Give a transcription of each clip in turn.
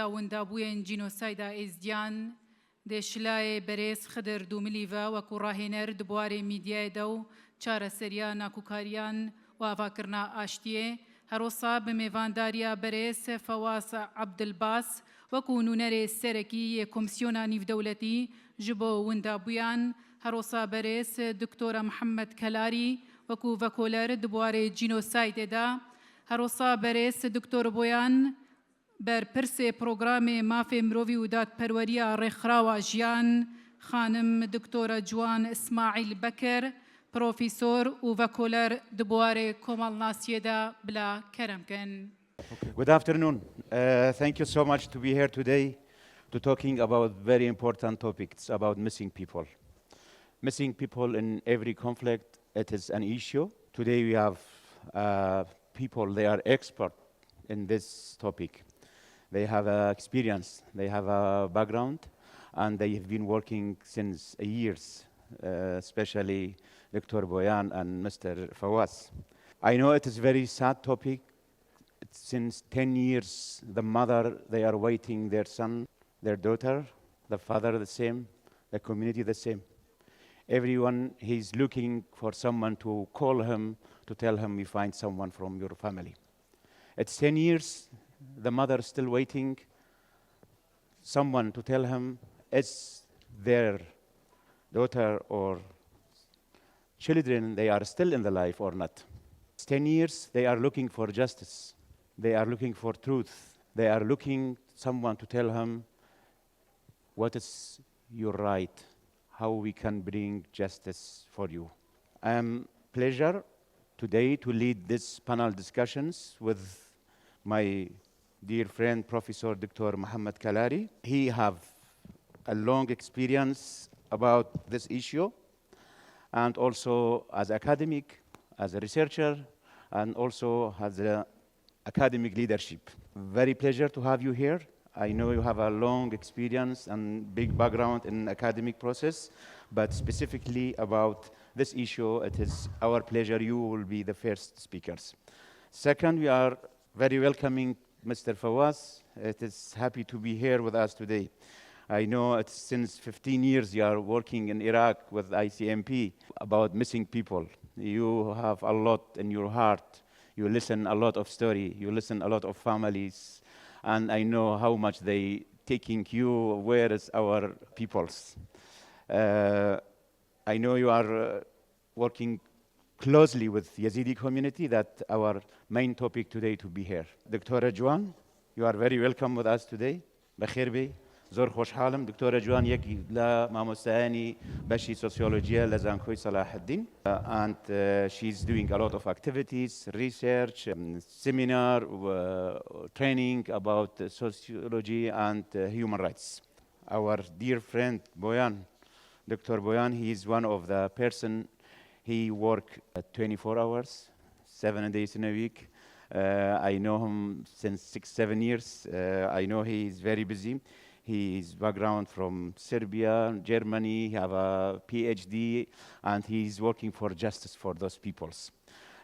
وندابوين جينوسايدا إزديان دي شلاي بريس خدر دومليفا وكو راهينر دبواري ميديا دو چارە سەریا ناکوکاریان و ئاواکردنا ئاشتیێ هەرۆسا بمێڤانداریە بەرێز فەواز عەبدولباس وەکو نونەرێ سەرەکی کۆمسیۆنا نیڤدەوڵەتی ji bo windabûyan هەرۆسا بەرێز دکتۆرە محەممەد کەلاری وەکو ڤەکۆلەر di buarê جینۆسایدê da هەرۆسا بەرێز دکتۆر بۆیان بەرپرسê پرۆگرامê mafê mirovî û dadperweriya rêxirawa jiyan xanim دکتۆرە جوان اسماعیل بەکر پروفیسور و وکولر دبواره کۆمەڵناسیە دا بلا کەرم کەن. Good afternoon. Thank you so much to be here today to talking about very important topics about missing people. Missing people in every conflict, it is an issue. Today we have people, they are expert in this topic. They have experience, they have a background, and they have been working since years, especially Dr. Bojan and Mr. Fawaz. I know it is a very sad topic. Since 10 years, the mother, they are waiting their son, their daughter, the father the same, the community the same. Everyone, he's looking for someone to call him, to tell him we find someone from your family. It's 10 years, the mother is still waiting, someone to tell him it's their daughter or children, they are still in the life or not. It's 10 years, they are looking for justice. They are looking for truth. They are looking someone to tell him what is your right, how we can bring justice for you. I am pleasure today to lead this panel discussions with my dear friend, Professor Dr. Muhammed Kalary. He have a long experience about this issue, and also as academic, as a researcher, and also as a academic leadership. Very pleasure to have you here. I know you have a long experience and big background in academic process, but specifically about this issue, it is our pleasure you will be the first speakers. Second, we are very welcoming Mr. Fawaz. It is happy to be here with us today. I know it's since 15 years you are working in Iraq with ICMP about missing people. You have a lot in your heart. You listen a lot of story. You listen a lot of families. And I know how much they taking you, where is our peoples. I know you are working closely with Yazidi community. That our main topic today to be here. Dr. Jwan, you are very welcome with us today. بخير بي. زور خوشحالم دكتورة جوان يكي لا ماموستاني بشي سوسيولوجيا لزانكوي صلاح الدين and she's doing a lot of activities, research, seminar, training about sociology and human rights. Our dear friend Bojan, Dr. Bojan, he is one of the person, he work 24 hours, 7 days in a week. I know him since 6-7 years. I know he is very busy. His background from Serbia, Germany, he have a PhD, and he's working for justice for those peoples.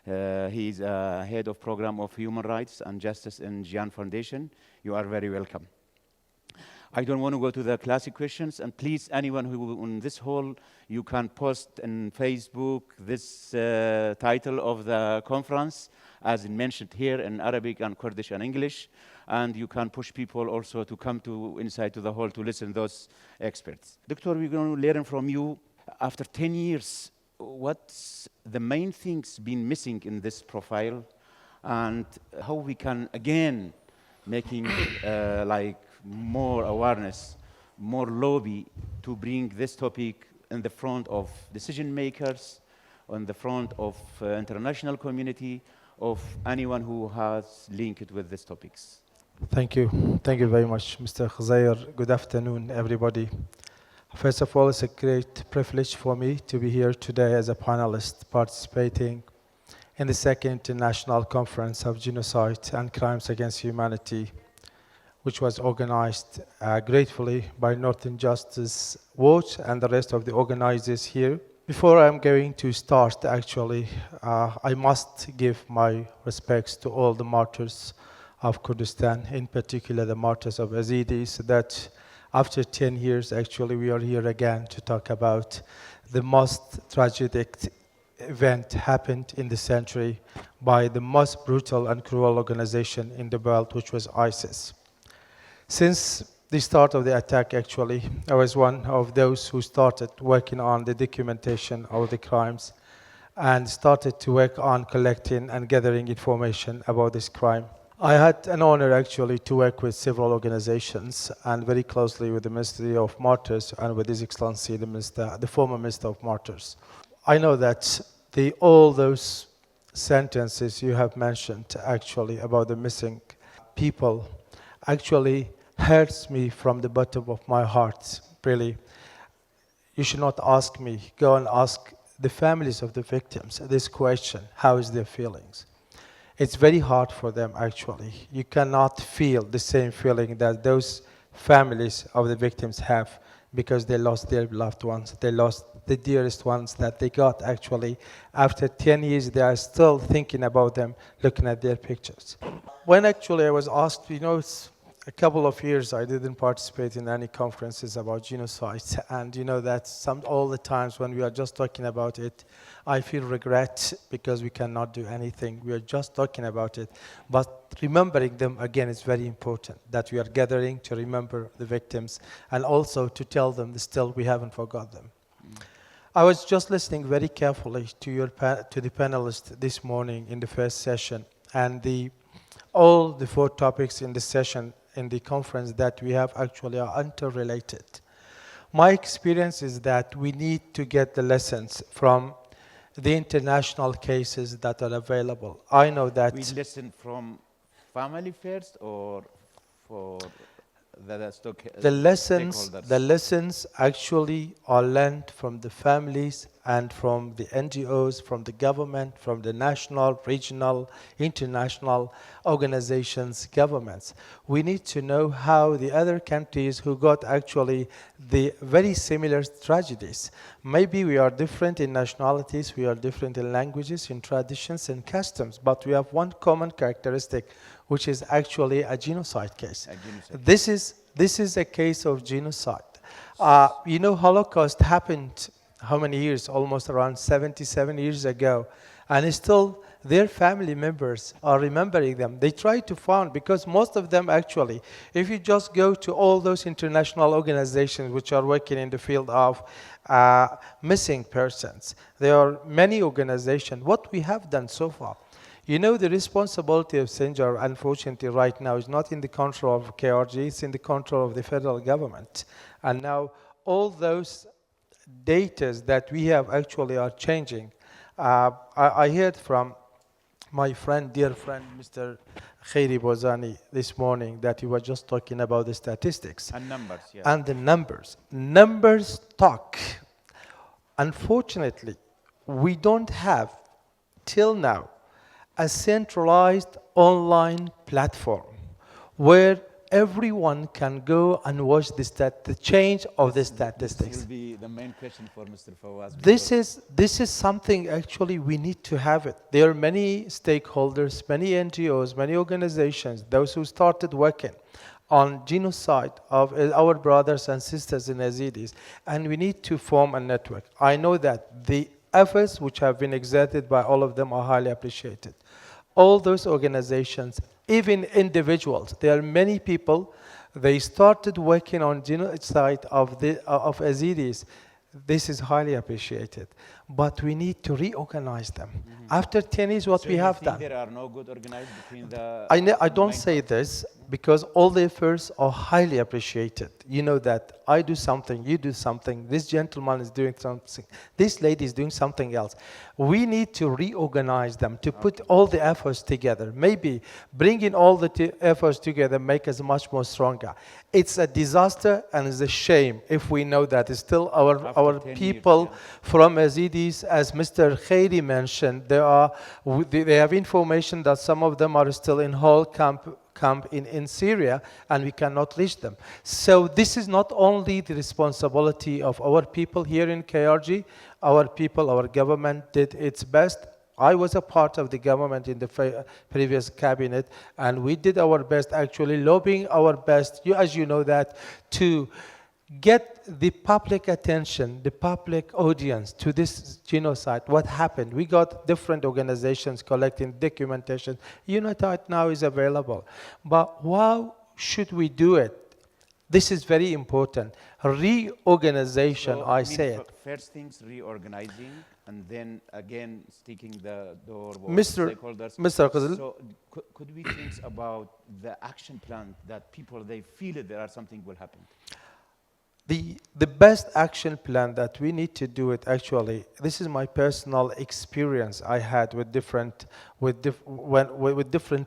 He's head of program of human rights and justice in Jwan Foundation. You are very welcome. I don't want to go to the classic questions, and please, anyone who in this hall, you can post in Facebook this title of the conference, as mentioned here in Arabic and Kurdish and English, and you can push people also to come to inside to the hall to listen to those experts. Doctor, we're going to learn from you, after 10 years, what's the main things been missing in this profile, and how we can, again, making like more awareness, more lobby to bring this topic in the front of decision makers, on the front of international community, of anyone who has linked with these topics. Thank you. Thank you very much, Mr. Khidher. Good afternoon, everybody. First of all, it's a great privilege for me to be here today as a panelist participating in the second International Conference of Genocide and Crimes Against Humanity, which was organized gratefully by Northern Justice Watch and the rest of the organizers here. Before I'm going to start, actually, I must give my respects to all the martyrs of Kurdistan, in particular the martyrs of Yazidis, that after 10 years, actually, we are here again to talk about the most tragic event happened in the century by the most brutal and cruel organization in the world, which was ISIS. Since the start of the attack, actually, I was one of those who started working on the documentation of the crimes and started to work on collecting and gathering information about this crime. I had an honor actually to work with several organizations and very closely with the Ministry of Martyrs and with His Excellency the former Minister of Martyrs. I know that all those sentences you have mentioned actually about the missing people actually hurts me from the bottom of my heart, really. You should not ask me, go and ask the families of the victims this question, how is their feelings? It's very hard for them, actually. You cannot feel the same feeling that those families of the victims have because they lost their loved ones. They lost the dearest ones that they got, actually. After 10 years, they are still thinking about them, looking at their pictures. When actually I was asked, it's a couple of years I didn't participate in any conferences about genocide, and that all the times when we are just talking about it, I feel regret because we cannot do anything. We are just talking about it, but remembering them again is very important, that we are gathering to remember the victims and also to tell them that still we haven't forgot them. I was just listening very carefully to the panelists this morning in the first session, and all the 4 topics in the session in the conference that we have actually are interrelated. My experience is that we need to get the lessons from the international cases that are available. I know that... We listen from family first or for the lessons actually are learned from the families and from the NGOs, from the government, from the national, regional, international organizations, governments. We need to know how the other countries who got actually the very similar tragedies. Maybe we are different in nationalities, we are different in languages, in traditions, and customs, but we have one common characteristic, which is actually a genocide case. This is a case of genocide. Holocaust happened how many years? Almost around 77 years ago. And still their family members are remembering them. They try to find, because most of them actually, if you just go to all those international organizations which are working in the field of missing persons, there are many organizations. What we have done so far, the responsibility of Sinjar, unfortunately, right now is not in the control of KRG, it's in the control of the federal government. And now all those data that we have actually are changing. I heard from my dear friend, Mr. Khidher Domle this morning that he was just talking about the statistics. And numbers, yeah. And the numbers. Numbers talk. Unfortunately, we don't have, till now, a centralized online platform where everyone can go and watch the change of the statistics. This will be the main question for Mr. Fawaz. This is something actually we need to have it. There are many stakeholders, many NGOs, many organizations, those who started working on genocide of our brothers and sisters in Yazidis, and we need to form a network. I know that the efforts which have been exerted by all of them are highly appreciated. All those organizations, even individuals, there are many people, they started working on genocide of Yazidis. This is highly appreciated. But we need to reorganize them. After 10 years, what we have done. There are no good organized between the... I don't say this because all the efforts are highly appreciated. You know that I do something, you do something, this gentleman is doing something, this lady is doing something else. We need to reorganize them, to put all the efforts together. Maybe bringing all the efforts together make us much more stronger. It's a disaster and it's a shame if we know that it's still our people from Yazidis, as Mr. Khidher mentioned, they have information that some of them are still in whole camp in Syria, and we cannot reach them. So this is not only the responsibility of our people here in KRG. Our people, our government did its best. I was a part of the government in the previous cabinet, and we did our best, actually lobbying our best, as you know that, to get the public attention, the public audience to this genocide. What happened? We got different organizations collecting documentation. Unite now is available. But how should we do it? This is very important. Reorganization, So, I mean, say it. First things reorganizing, and then again sticking the door with Mr. stakeholders. Ghazal, So could we think about the action plan that people, they feel it, there are something will happen? the best action plan that we need to do it, actually, this is my personal experience I had with different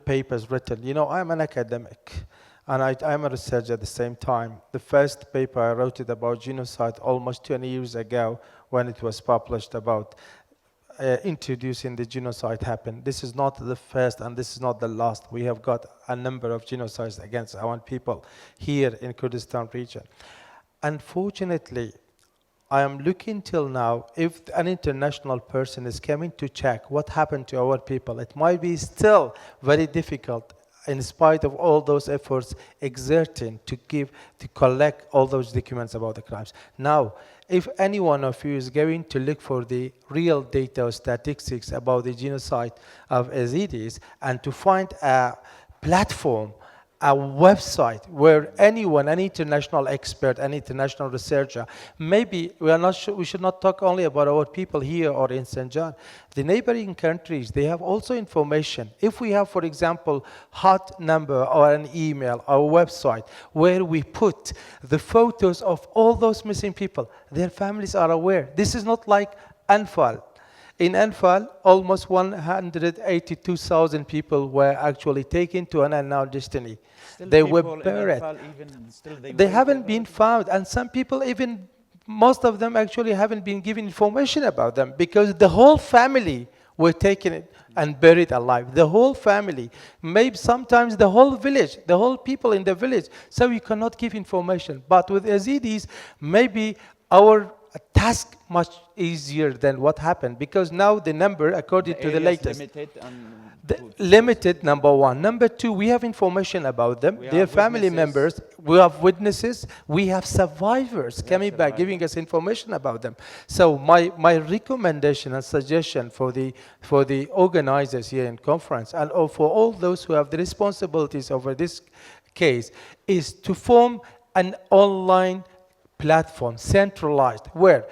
papers written. You know, I'm an academic, and I'm a researcher at the same time. The first paper I wrote it about genocide almost 20 years ago when it was published about introducing the genocide happened. This is not the first and this is not the last. We have got a number of genocides against our people here in Kurdistan region. Unfortunately, I am looking till now, if an international person is coming to check what happened to our people, it might be still very difficult in spite of all those efforts exerting to collect all those documents about the crimes. Now, if any one of you is going to look for the real data or statistics about the genocide of Yazidis and to find a platform, a website where anyone, any international expert, any international researcher, maybe we should not talk only about our people here or in St. John. The neighboring countries, they have also information. If we have, for example, hot number or an email or a website where we put the photos of all those missing people, their families are aware. This is not like Anfal. In Anfal, almost 182,000 people were actually taken to an unknown destiny. They were buried. They haven't been found, and some people even, most of them actually haven't been given information about them because the whole family were taken and buried alive. The whole family, maybe sometimes the whole village, the whole people in the village. So you cannot give information. But with Yazidis, maybe our task much easier than what happened, because now the number, according to the latest, limited, number one. Number two, we have information about them, their family members, we have witnesses, we have survivors coming back, giving us information about them. So my recommendation and suggestion for the organizers here in conference and for all those who have the responsibilities over this case is to form an online platform, centralized, where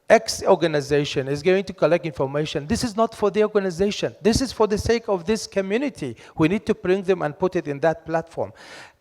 X organization is going to collect information. This is not for the organization. This is for the sake of this community. We need to bring them and put it in that platform.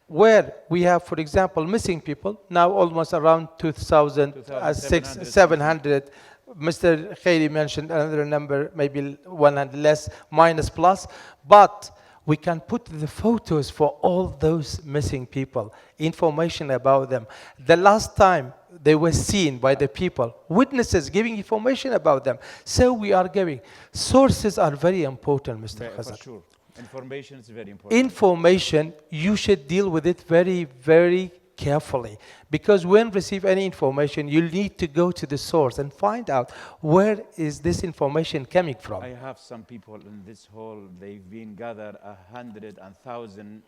Where we have, for example, missing people, now almost around 2,700. Mr. Khairi mentioned another number, maybe 100 less, minus plus. But we can put the photos for all those missing people, information about them. The last time they were seen by the people, witnesses giving information about them. So we are giving. Sources are very important, Mr. Khazar. For sure. Information is very important. Information, you should deal with it very, very carefully. Because when you receive any information, you need to go to the source and find out where is this information coming from. I have some people in this hall, they've been gathered 100,000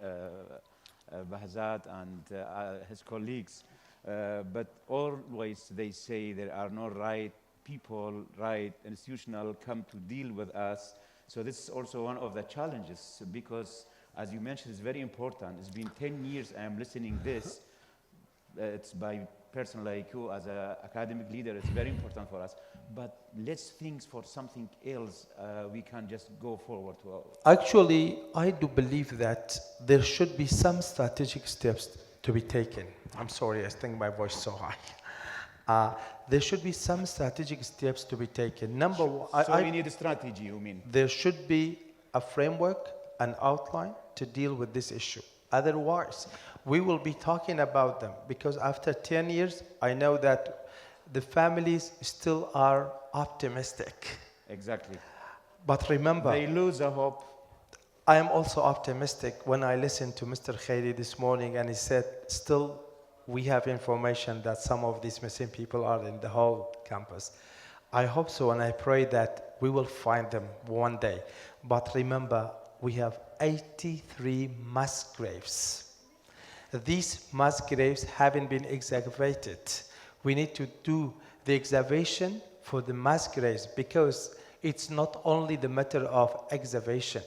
Bahzat and his colleagues, but always they say there are no right people, right institutional come to deal with us. So this is also one of the challenges because, as you mentioned, it's very important. It's been 10 years I am listening this. It's by person like you as an academic leader, it's very important for us. But let's think for something else we can just go forward to. Actually, I do believe that there should be some strategic steps to be taken. I'm sorry, I think my voice is so high. There should be some strategic steps to be taken. Number one, so we need a strategy, you mean? There should be a framework, an outline to deal with this issue. Otherwise, we will be talking about them because after 10 years, I know that the families still are optimistic. Exactly. But remember, they lose a hope. I am also optimistic when I listened to Mr. Khairi this morning and he said, still we have information that some of these missing people are in the whole campus. I hope so, and I pray that We will find them one day. But remember, we have 83 mass graves. These mass graves haven't been excavated. We need to do the excavation for the mass graves because it's not only the matter of excavation.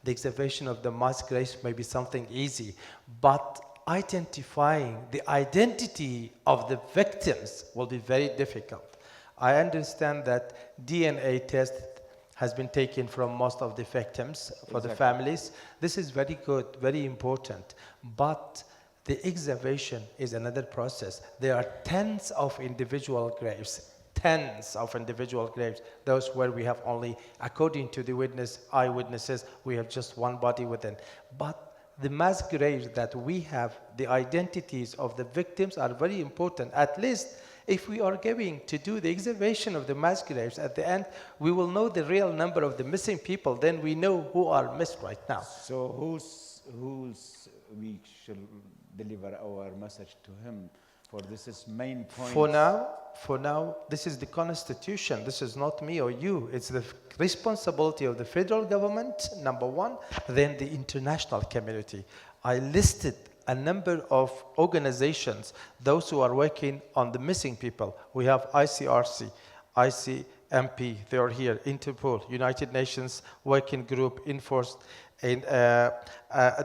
The excavation of the mass graves may be something easy, but identifying the identity of the victims will be very difficult. I understand that DNA test has been taken from most of the victims for the families. This is very good, very important, but the excavation is another process. There are tens of individual graves, those where we have only, according to the eyewitnesses, we have just one body within. But the mass graves that we have, the identities of the victims are very important. At least if we are going to do the excavation of the mass graves, at the end, we will know the real number of the missing people. Then we know who are missed right now. So who's we should deliver our message to him for this is main point? For now, this is the Constitution. This is not me or you. It's the responsibility of the federal government, number one, then the international community. I listed a number of organizations, those who are working on the missing people. We have ICRC, ICMP, they are here, Interpol, United Nations Working Group, Enforced in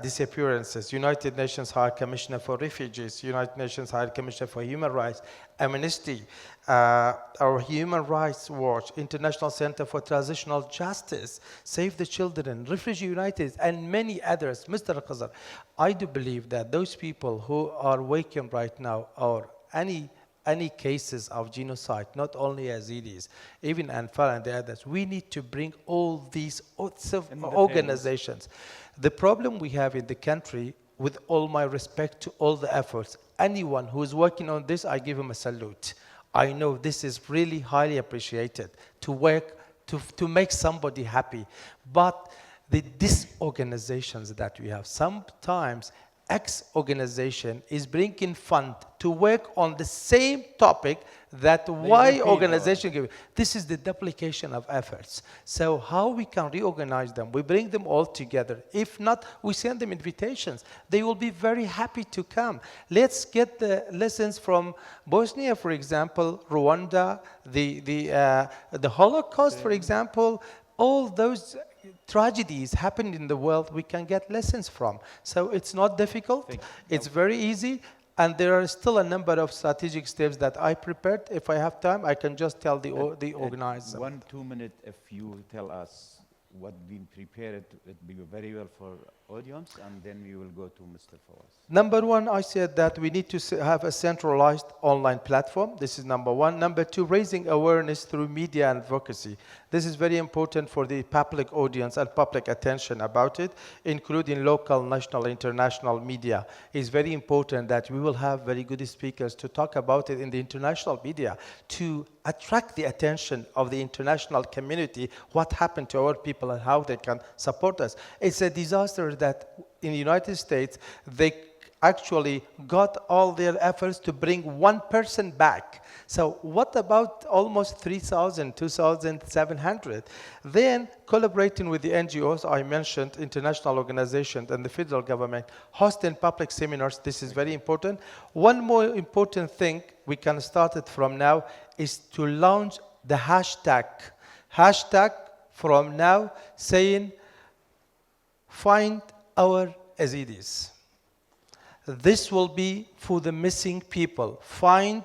Disappearances, United Nations High Commissioner for Refugees, United Nations High Commissioner for Human Rights, Amnesty, our Human Rights Watch, International Center for Transitional Justice, Save the Children, Refugee United, and many others. Mr. Khidher, I do believe that those people who are working right now, or any cases of genocide, not only Yazidis, even Anfal and the others, we need to bring all these organizations. The problem we have in the country, with all my respect to all the efforts, anyone who is working on this, I give him a salute. I know this is really highly appreciated, to work, to make somebody happy. But the disorganizations that we have, sometimes X organization is bringing fund to work on the same topic that Y organization give. This is the duplication of efforts. So how we can reorganize them? We bring them all together. If not, we send them invitations. They will be very happy to come. Let's get the lessons from Bosnia, for example, Rwanda, the Holocaust, for example, all those tragedies happened in the world, we can get lessons from. So it's not difficult, it's very easy, and there are still a number of strategic steps that I prepared. If I have time, I can just tell the organizer. 1-2 minutes, if you tell us what been prepared, it would be very well for audience, and then we will go to Mr. Fawaz. Number one, I said that we need to have a centralized online platform. This is number one. Number two, raising awareness through media and advocacy. This is very important for the public audience and public attention about it, including local, national, international media. It's very important that we will have very good speakers to talk about it in the international media, to attract the attention of the international community, what happened to our people and how they can support us. It's a disaster that in the United States, they actually got all their efforts to bring one person back. So what about almost 3,000, 2,700? Then collaborating with the NGOs, I mentioned, international organizations and the federal government, hosting public seminars, this is very important. One more important thing we can start it from now is to launch the hashtag. Hashtag from now saying, find our Yazidis. This will be for the missing people. Find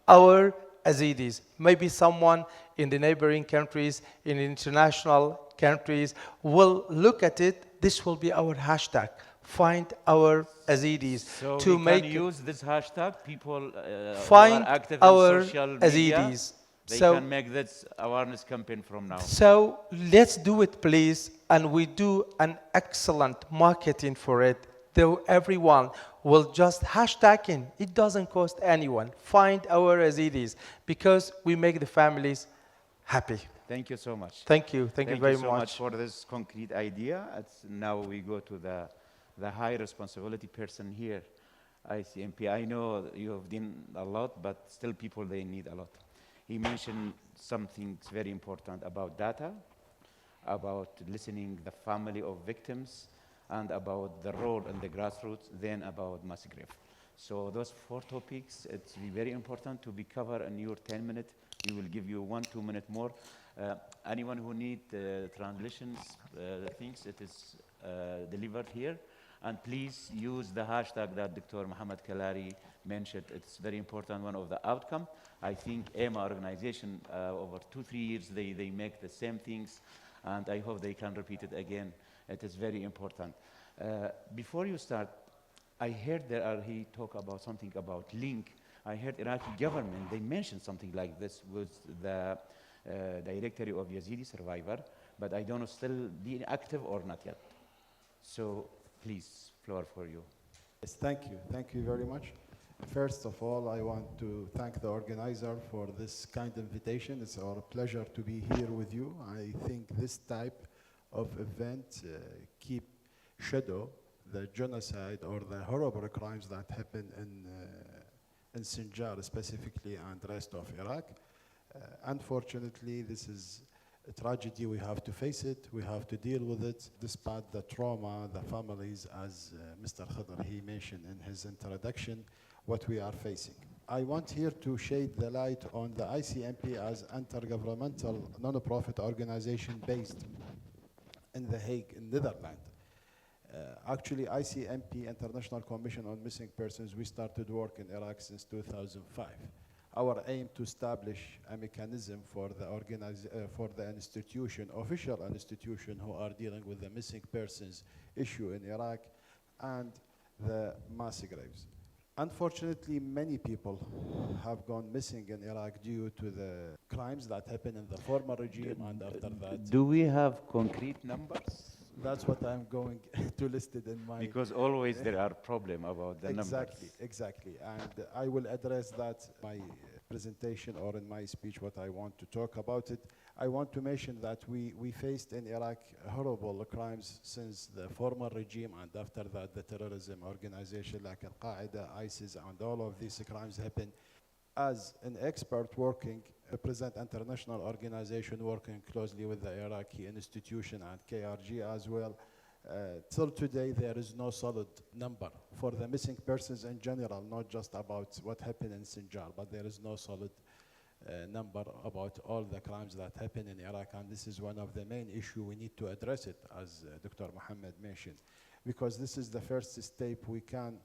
our Yazidis. Maybe someone in the neighboring countries, in international countries will look at it. This will be our hashtag. Find our Yazidis. So to we make can use this hashtag. People find who are active our in social media, Yazidis. they So can make this awareness campaign from now. So let's do it, please, and we do an excellent marketing for it. Though everyone will just hashtag in. It doesn't cost anyone. Find our Yazidis, because we make the families happy. Thank you so much. Thank you. Thank you very so much. for this concrete idea. Now we go to the high responsibility person here, ICMP. I know you have done a lot, but still people, they need a lot. He mentioned something very important about data, about listening the family of victims, and about the role in the grassroots, then about mass grave. So those 4 topics, it's very important to be covered in your 10 minutes. We will give you 1-2 minutes more. Anyone who need translations, things, it is delivered here. And please use the hashtag that Dr. Muhammed Kalary mentioned. It's very important, one of the outcome. I think EMA organization, over 2-3 years, they make the same things, and I hope they can repeat it again. It is very important. Before you start, I heard he talked about something about link. I heard Iraqi government, they mentioned something like this with the directory of Yazidi survivor, but I don't know still being active or not yet. So please, floor for you. Yes, thank you. Thank you very much. First of all, I want to thank the organizer for this kind invitation. It's our pleasure to be here with you. I think this type of event keep shadow the genocide or the horrible crimes that happen in Sinjar specifically and the rest of Iraq. Unfortunately, this is a tragedy. We have to face it. We have to deal with it. Despite the trauma, the families, as Mr. Khidher, he mentioned in his introduction, what we are facing. I want here to shed the light on the ICMP as intergovernmental non-profit organization based in The Hague, in Netherlands. Actually, ICMP, International Commission on Missing Persons, we started work in Iraq since 2005. Our aim to establish a mechanism for the institution, official institution who are dealing with the missing persons issue in Iraq and the mass graves. Unfortunately, many people have gone missing in Iraq due to the crimes that happened in the former regime and after that. Do we have concrete numbers? That's what I'm going to list it in my... Because always there are problems about the numbers. Exactly. And I will address that in my presentation or in my speech, what I want to talk about it. I want to mention that we faced in Iraq horrible crimes since the former regime, and after that the terrorism organization like Al-Qaeda, ISIS, and all of these crimes happened. As an expert working, represent international organization working closely with the Iraqi institution and KRG as well, till today there is no solid number for the missing persons in general, not just about what happened in Sinjar, but there is no solid number about all the crimes that happen in Iraq, and this is one of the main issues we need to address it, as Dr. Muhammad mentioned, because this is the first step. We can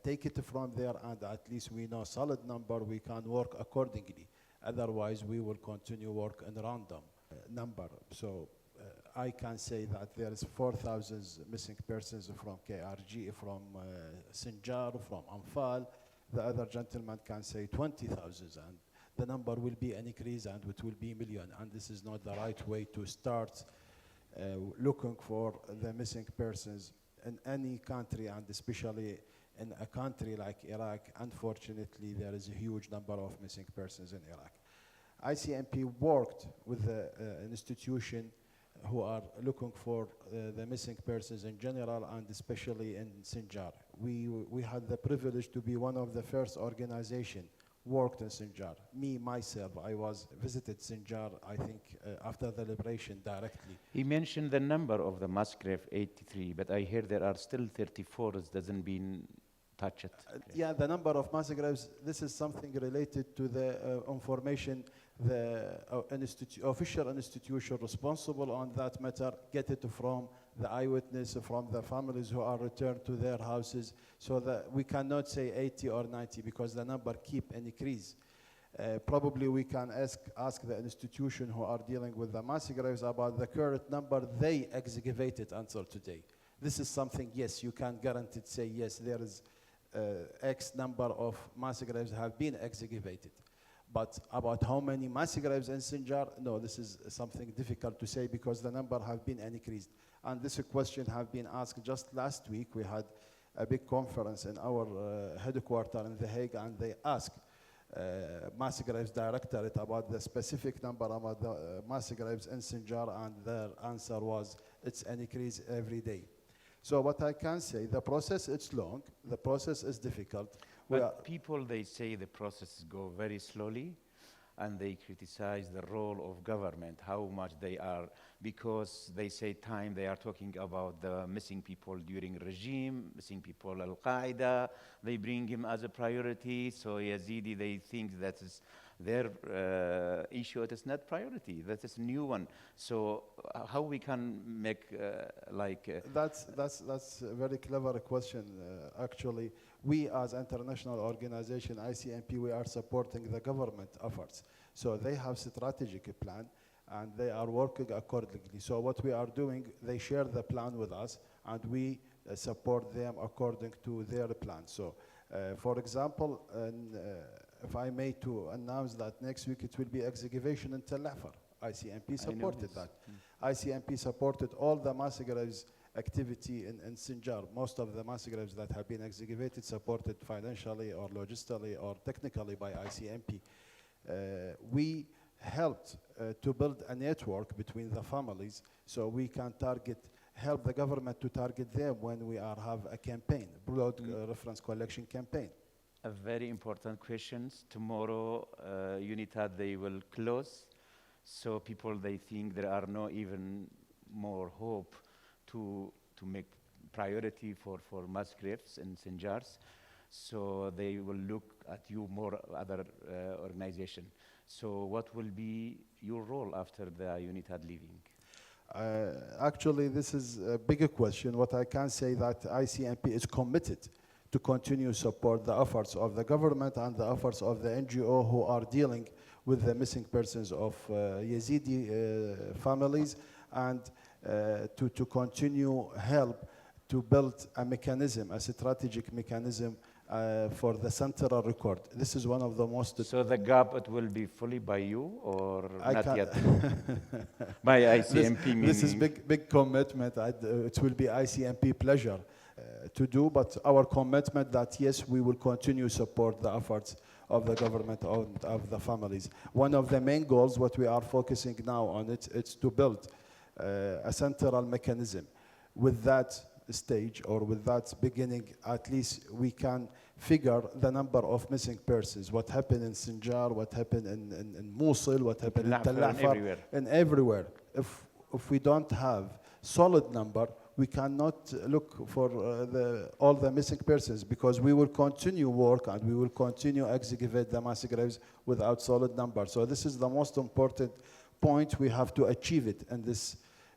take it from there, and at least we know solid number, we can work accordingly. Otherwise, we will continue work in random number. So I can say that there is 4,000 missing persons from KRG, from Sinjar, from Anfal. The other gentleman can say 20,000, and the number will be an increase, and it will be million. And this is not the right way to start looking for the missing persons in any country, and especially in a country like Iraq. Unfortunately, there is a huge number of missing persons in Iraq. ICMP worked with the institution who are looking for the missing persons in general, and especially in Sinjar. We had the privilege to be one of the first organization worked in Sinjar. Me, myself, I visited Sinjar, I think, after the liberation directly. He mentioned the number of the mass grave, 83, but I hear there are still 34 that doesn't been touched. Yeah, the number of mass graves, this is something related to the information the official institution responsible on that matter get it from the eyewitness, from the families who are returned to their houses, so that we cannot say 80 or 90 because the number keep increase. Probably we can ask the institution who are dealing with the mass graves about the current number they excavated until today. This is something, yes, you can guarantee, say yes, there is X number of mass graves have been excavated. But about how many mass graves in Sinjar, no, this is something difficult to say because the number have been increased. And this question have been asked just last week. We had a big conference in our headquarters in The Hague, and they asked mass graves directorate about the specific number about the mass graves in Sinjar, and their answer was it's an increase every day. So what I can say, the process is long, the process is difficult. But people, they say the process go very slowly, and they criticize the role of government, how much they are, because they say time they are talking about the missing people during regime, missing people Al-Qaeda, they bring him as a priority, so Yazidi, they think that is their issue, it is not priority, that is a new one. So how we can make That's a very clever question, actually. We as international organization, ICMP, we are supporting the government efforts. So they have strategic plan and they are working accordingly. So what we are doing, they share the plan with us and we support them according to their plan. So for example, if I may to announce that next week it will be excavation in Tel Afar. ICMP supported that. ICMP supported all the mass graves activity in Sinjar. Most of the mass graves that have been excavated supported financially or logistically or technically by ICMP. We helped to build a network between the families so we can help the government to target them when we have a campaign, broad reference collection campaign. A very important question. Tomorrow, UNITAD, they will close. So people, they think there are no even more hope to make priority for mass graves in Sinjars. So they will look at you more other organization. So what will be your role after the UNITAD leaving? Actually, this is a bigger question. What I can say that ICMP is committed to continue support the efforts of the government and the efforts of the NGO who are dealing with the missing persons of Yazidi families and to continue help to build a mechanism, a strategic mechanism for the central record. This is one of the most... So the gap, it will be fully by you or not yet? By ICMP meaning? This is big commitment. It will be ICMP pleasure to do, but our commitment that yes, we will continue support the efforts of the government and of the families. One of the main goals, what we are focusing now on it's to build a central mechanism. With that stage or with that beginning, at least we can figure the number of missing persons, what happened in Sinjar, what happened in Mosul, what happened in Tel Afar, and everywhere. If we don't have solid number, we cannot look for all the missing persons because we will continue work and we will continue excavate the mass graves without solid number. So this is the most important point. We have to achieve it in this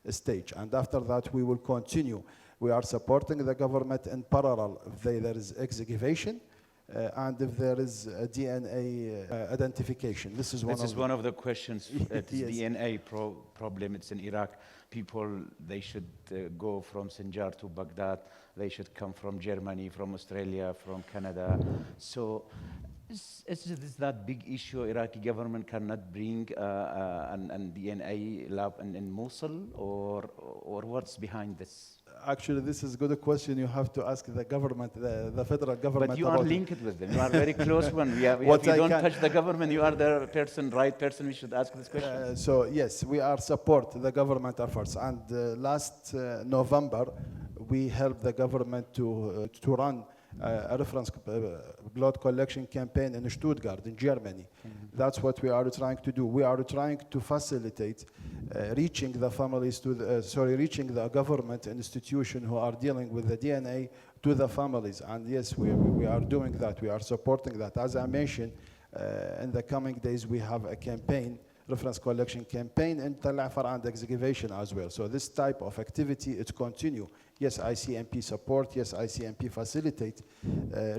stage. And after that, we will continue. We are supporting the government in parallel if there is excavation and if there is a DNA identification. This is one of the questions. It's yes. DNA problem. It's in Iraq. People, they should go from Sinjar to Baghdad. They should come from Germany, from Australia, from Canada. So is that big issue? Iraqi government cannot bring an DNA lab in Mosul, or what's behind this? Actually, this is a good question. You have to ask the government, the federal government. But you are linked with them. You are very close one. If you don't touch the government, you are the right person we should ask this question. So yes, we are support the government efforts. And last November, we helped the government to run a reference blood collection campaign in Stuttgart, in Germany. Mm-hmm. That's what we are trying to do. We are trying to facilitate reaching the families reaching the government institution who are dealing with the DNA to the families. And yes, we are doing that. We are supporting that. As I mentioned, in the coming days, we have a campaign, reference collection campaign in Tel Afar and excavation as well. So this type of activity, it continue. Yes, ICMP support, yes, ICMP facilitate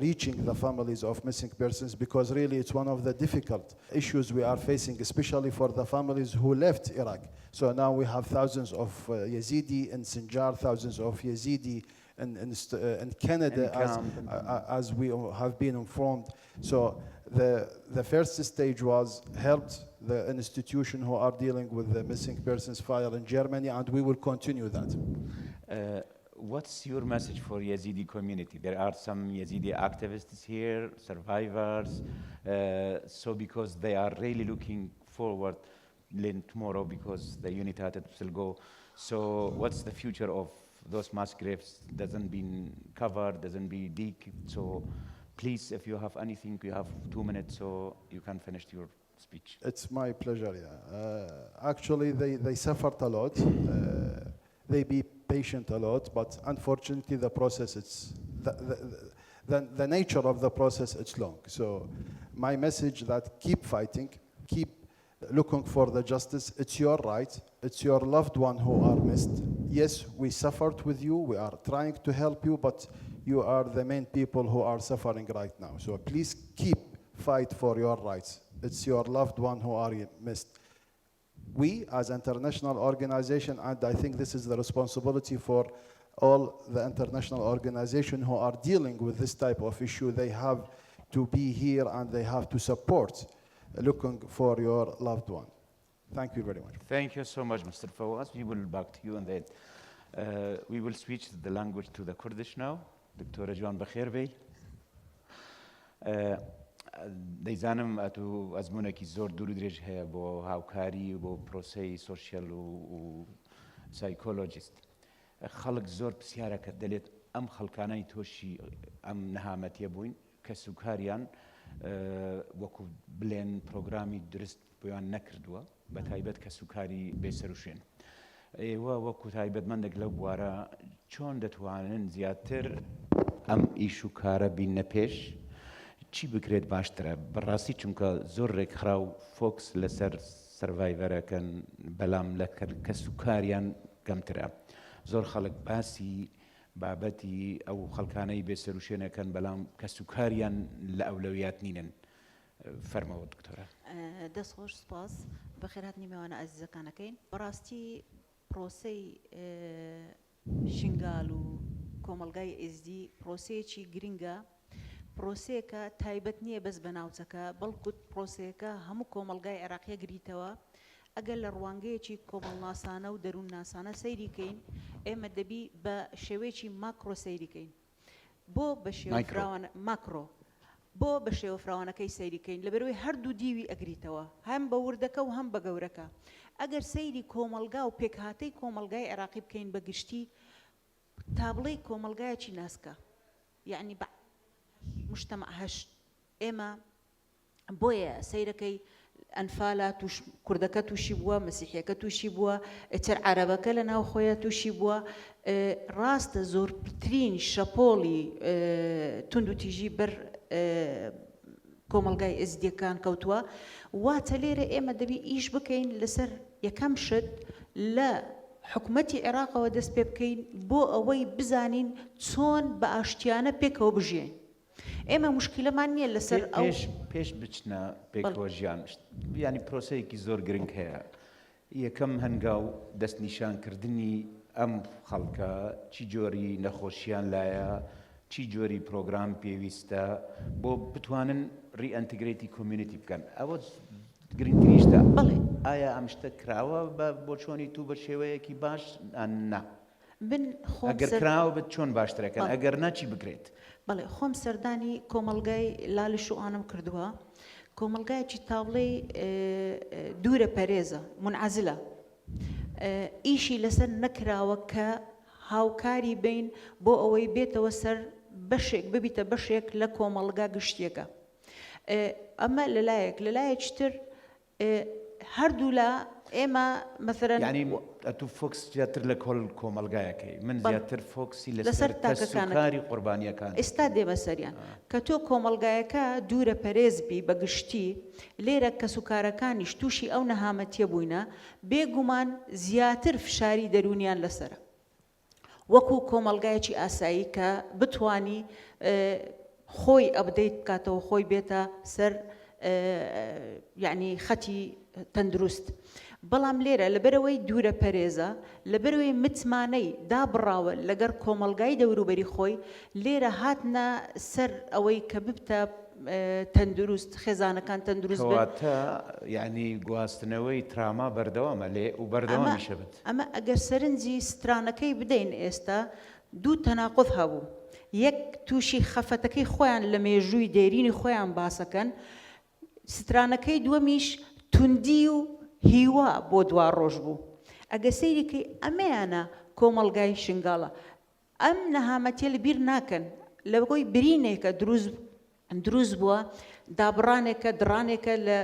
reaching the families of missing persons because really it's one of the difficult issues we are facing, especially for the families who left Iraq. So now we have thousands of Yazidi in Sinjar, thousands of Yazidi in Canada, as we have been informed. So the first stage was helped the institution who are dealing with the missing persons file in Germany, and we will continue that. What's your message for Yazidi community? There are some Yazidi activists here, survivors, so because they are really looking forward tomorrow because the UNITAD will go. So what's the future of those mass graves? Doesn't been covered, doesn't be dig. So please, if you have anything, you have 2 minutes so you can finish your speech. It's my pleasure, yeah. Actually, they suffered a lot. They be patient a lot, but unfortunately the process, the nature of the process, it's long. So my message that keep fighting, keep looking for the justice. It's your right. It's your loved one who are missed. Yes, we suffered with you. We are trying to help you, but you are the main people who are suffering right now. So please keep fight for your rights. It's your loved one who are missed. We, as international organization, and I think this is the responsibility for all the international organizations who are dealing with this type of issue, they have to be here and they have to support looking for your loved one. Thank you very much. Thank you so much, Mr. Fawaz. We will back to you, and then we will switch the language to the Kurdish now. Dr. Jwan Bakir Bey. دەیزانم ئەتوو ئەزمونێکی زۆر دوور و درێژ هەیە بۆ هاوکاری بۆ پرۆسەی سۆشیال و سایکۆلۆجیست. خەڵک زۆر پرسیارە کە دەلێت ئەم خەڵکانەی تۆشی ئەم نەهامەتیە بووین کە سوکاریان وەکو بڵێن پرۆگرامی درست بۆیان نەکردووە بە تایبەت کە سوکاری بێسەر و شوێن. ئێوە وەکو تایبەتمەندێک لەو بوارە چۆن دەتوانن زیاتر ئەم ئیش و کارە بینە پێش؟ چی بکرێت باشترە؟ بەڕاستی چونکە زۆرێک خراو فۆکس لەسەر سەرڤایڤەرەکەن بەڵام لە کە سوکاریان کەمترە. زۆر خەڵک باسی بابەتی ئەو خەڵکانەی بێسەر و شوێنەکەن بەڵام کە سوکاریان لە ئەولەویات نینن. فەرمەوە دکتۆرە. دەست خۆش سپاس بەخێرهات نیمەوانە ئازیزەکانەکەین. بەڕاستی پرۆسەی شنگال و کۆمەلگای ئێزدی پرۆسەیەکی گرینگە، پرۆسەیەکە تایبەت نییە بەس بە ناوچەکە بەڵکو پرۆسەیەکە هەموو کۆمەلگای عێراقیە گریتەوە. ئەگەر لە ڕوانگەیەکی کۆمەڵناسانە و دەروونناسانە سەیریکەین ئێمە دەبی بە شێوەیەکی ماکرۆ سەیریکەین بۆ بە شێوەفراوانە ماکرۆ بۆ بە شێوەفراوانەکەی سەیریکەین لەبەرەوەی هەردوو دیوی ئەگریتەوە هەم بە وردەکە و هەم بە گەورەکە. ئەگەر سەیری کۆمەلگا و پێکهاتەی کۆمەلگای عێراقی بکەین بە گشتی تابڵەی کۆمەلگایەکی ناسکە، یعنی بە مجتمع هەشت. ئێمە بۆیە سەیرەکەی ئەنفالە توش کوردەکە تووشی بووە، مەسیحیەکە تووشی بووە، ئەتر عەرەبەکە لە ناو خۆیە تووشی بووە. ڕاستە زۆرترین شەپۆڵی تونند و تیژی بەر کۆمەلگای ئێزدیەکان کەوتووە. واتە لێرە ئێمە دەبی ئیش بکەین لەسەر یەکەم شت لە حکومەتی عێراقەوە دەست پێ بکەین بۆ ئەوەی بزانین چۆن بە ئاشتیانە پێکەوە بژێن. ئێمە مشکلەمان نییە لەسەر ئەو پێش بچنە پێکەوە ژیان، ینی پرۆسەیەکی زۆر گرنگ هەیە. یەکەم هەنگاو دەست نیشانکردنی ئەم خەڵکە چی جۆری نەخۆشییان لایە، چی جۆری پرۆگرام پێویستە بۆ بتوانن ڕیئەنتیگرێتی کۆمیونیتی بکەن. ئەوە گرنگترینشتە. بەڵێ ئایا ئەم شتە کراوە بۆ چۆنی تو بە شێوەیەکی باش؟ نا. ئەگەر کراوە بێت چۆن باشترەکەن، ئەگەر ناچی بکرێت؟ بەڵێ خۆم سەردانی کۆمەلگای لالیش و ئانم کردووە. کۆمەلگایەکی تاوڵەی دوورە پەرێزە منعەزلە، ئیشی لەسەر نەکراوە کە هاوکاری بین بۆ ئەوەی بێتەوە سەر بەشێک ببیتە بەشێک لە کۆمەلگا گشتیەکە. ئەمە لەلایەکی تر هەردوو لە ئێمە مەثەرەن یعنی ئەتو فۆکس زیاتر لە کۆمەلگایەکەی، من زیاتر فۆکسی لەسەر تاکەکانی قوربانیەکان. ئێستا دێمە سەریان کە تۆ کۆمەلگایەکە دوورە پەرێز بی بە گشتی لێرە کەسوکارەکانیش تووشی ئەو نەهامەتیە بووینە بێگومان زیاتر فشاری دەرونیان لەسرە وەکو کۆمەلگایەکی ئاسایی کە بتوانی خۆی ئەبدەیت بکاتەوە، خۆی بێتە سەر یعنی خەتی تەندروست. بەڵام لێرە لەبەرەوەی دوورە پەرێزە، لەبەرەوەی متمانەی دابڕاوە لەگەر کۆمەلگای دەوروبەری خۆی، لێرە هاتنە سەر ئەوەی کە ببتە تەندروست، خێزانەکان تەندروست بن. یعنی گواستنەوەی تراما بەردەوامە لێ و بەردەوامیشە بێت. ئەمە ئەگەر سەرنجی سترانەکەی بدەین ئێستا دوو تەناقض هەبوو. یەک تووشی خەفەتەکەی خۆیان لە مێژووی دێرینی خۆیان باسەکەن، سترانەکەی دووەمیش توندی و هیوا بۆ دوا ڕۆژ بوو. ئەگە سەیریکەی ئەمەیانە کۆمەلگای شنگاڵە. ئەم نەهامەتیە لەبیر ناکەن لەبەرەوەی برینێکە دروست بووە، دابڕانێکە درانێکە لە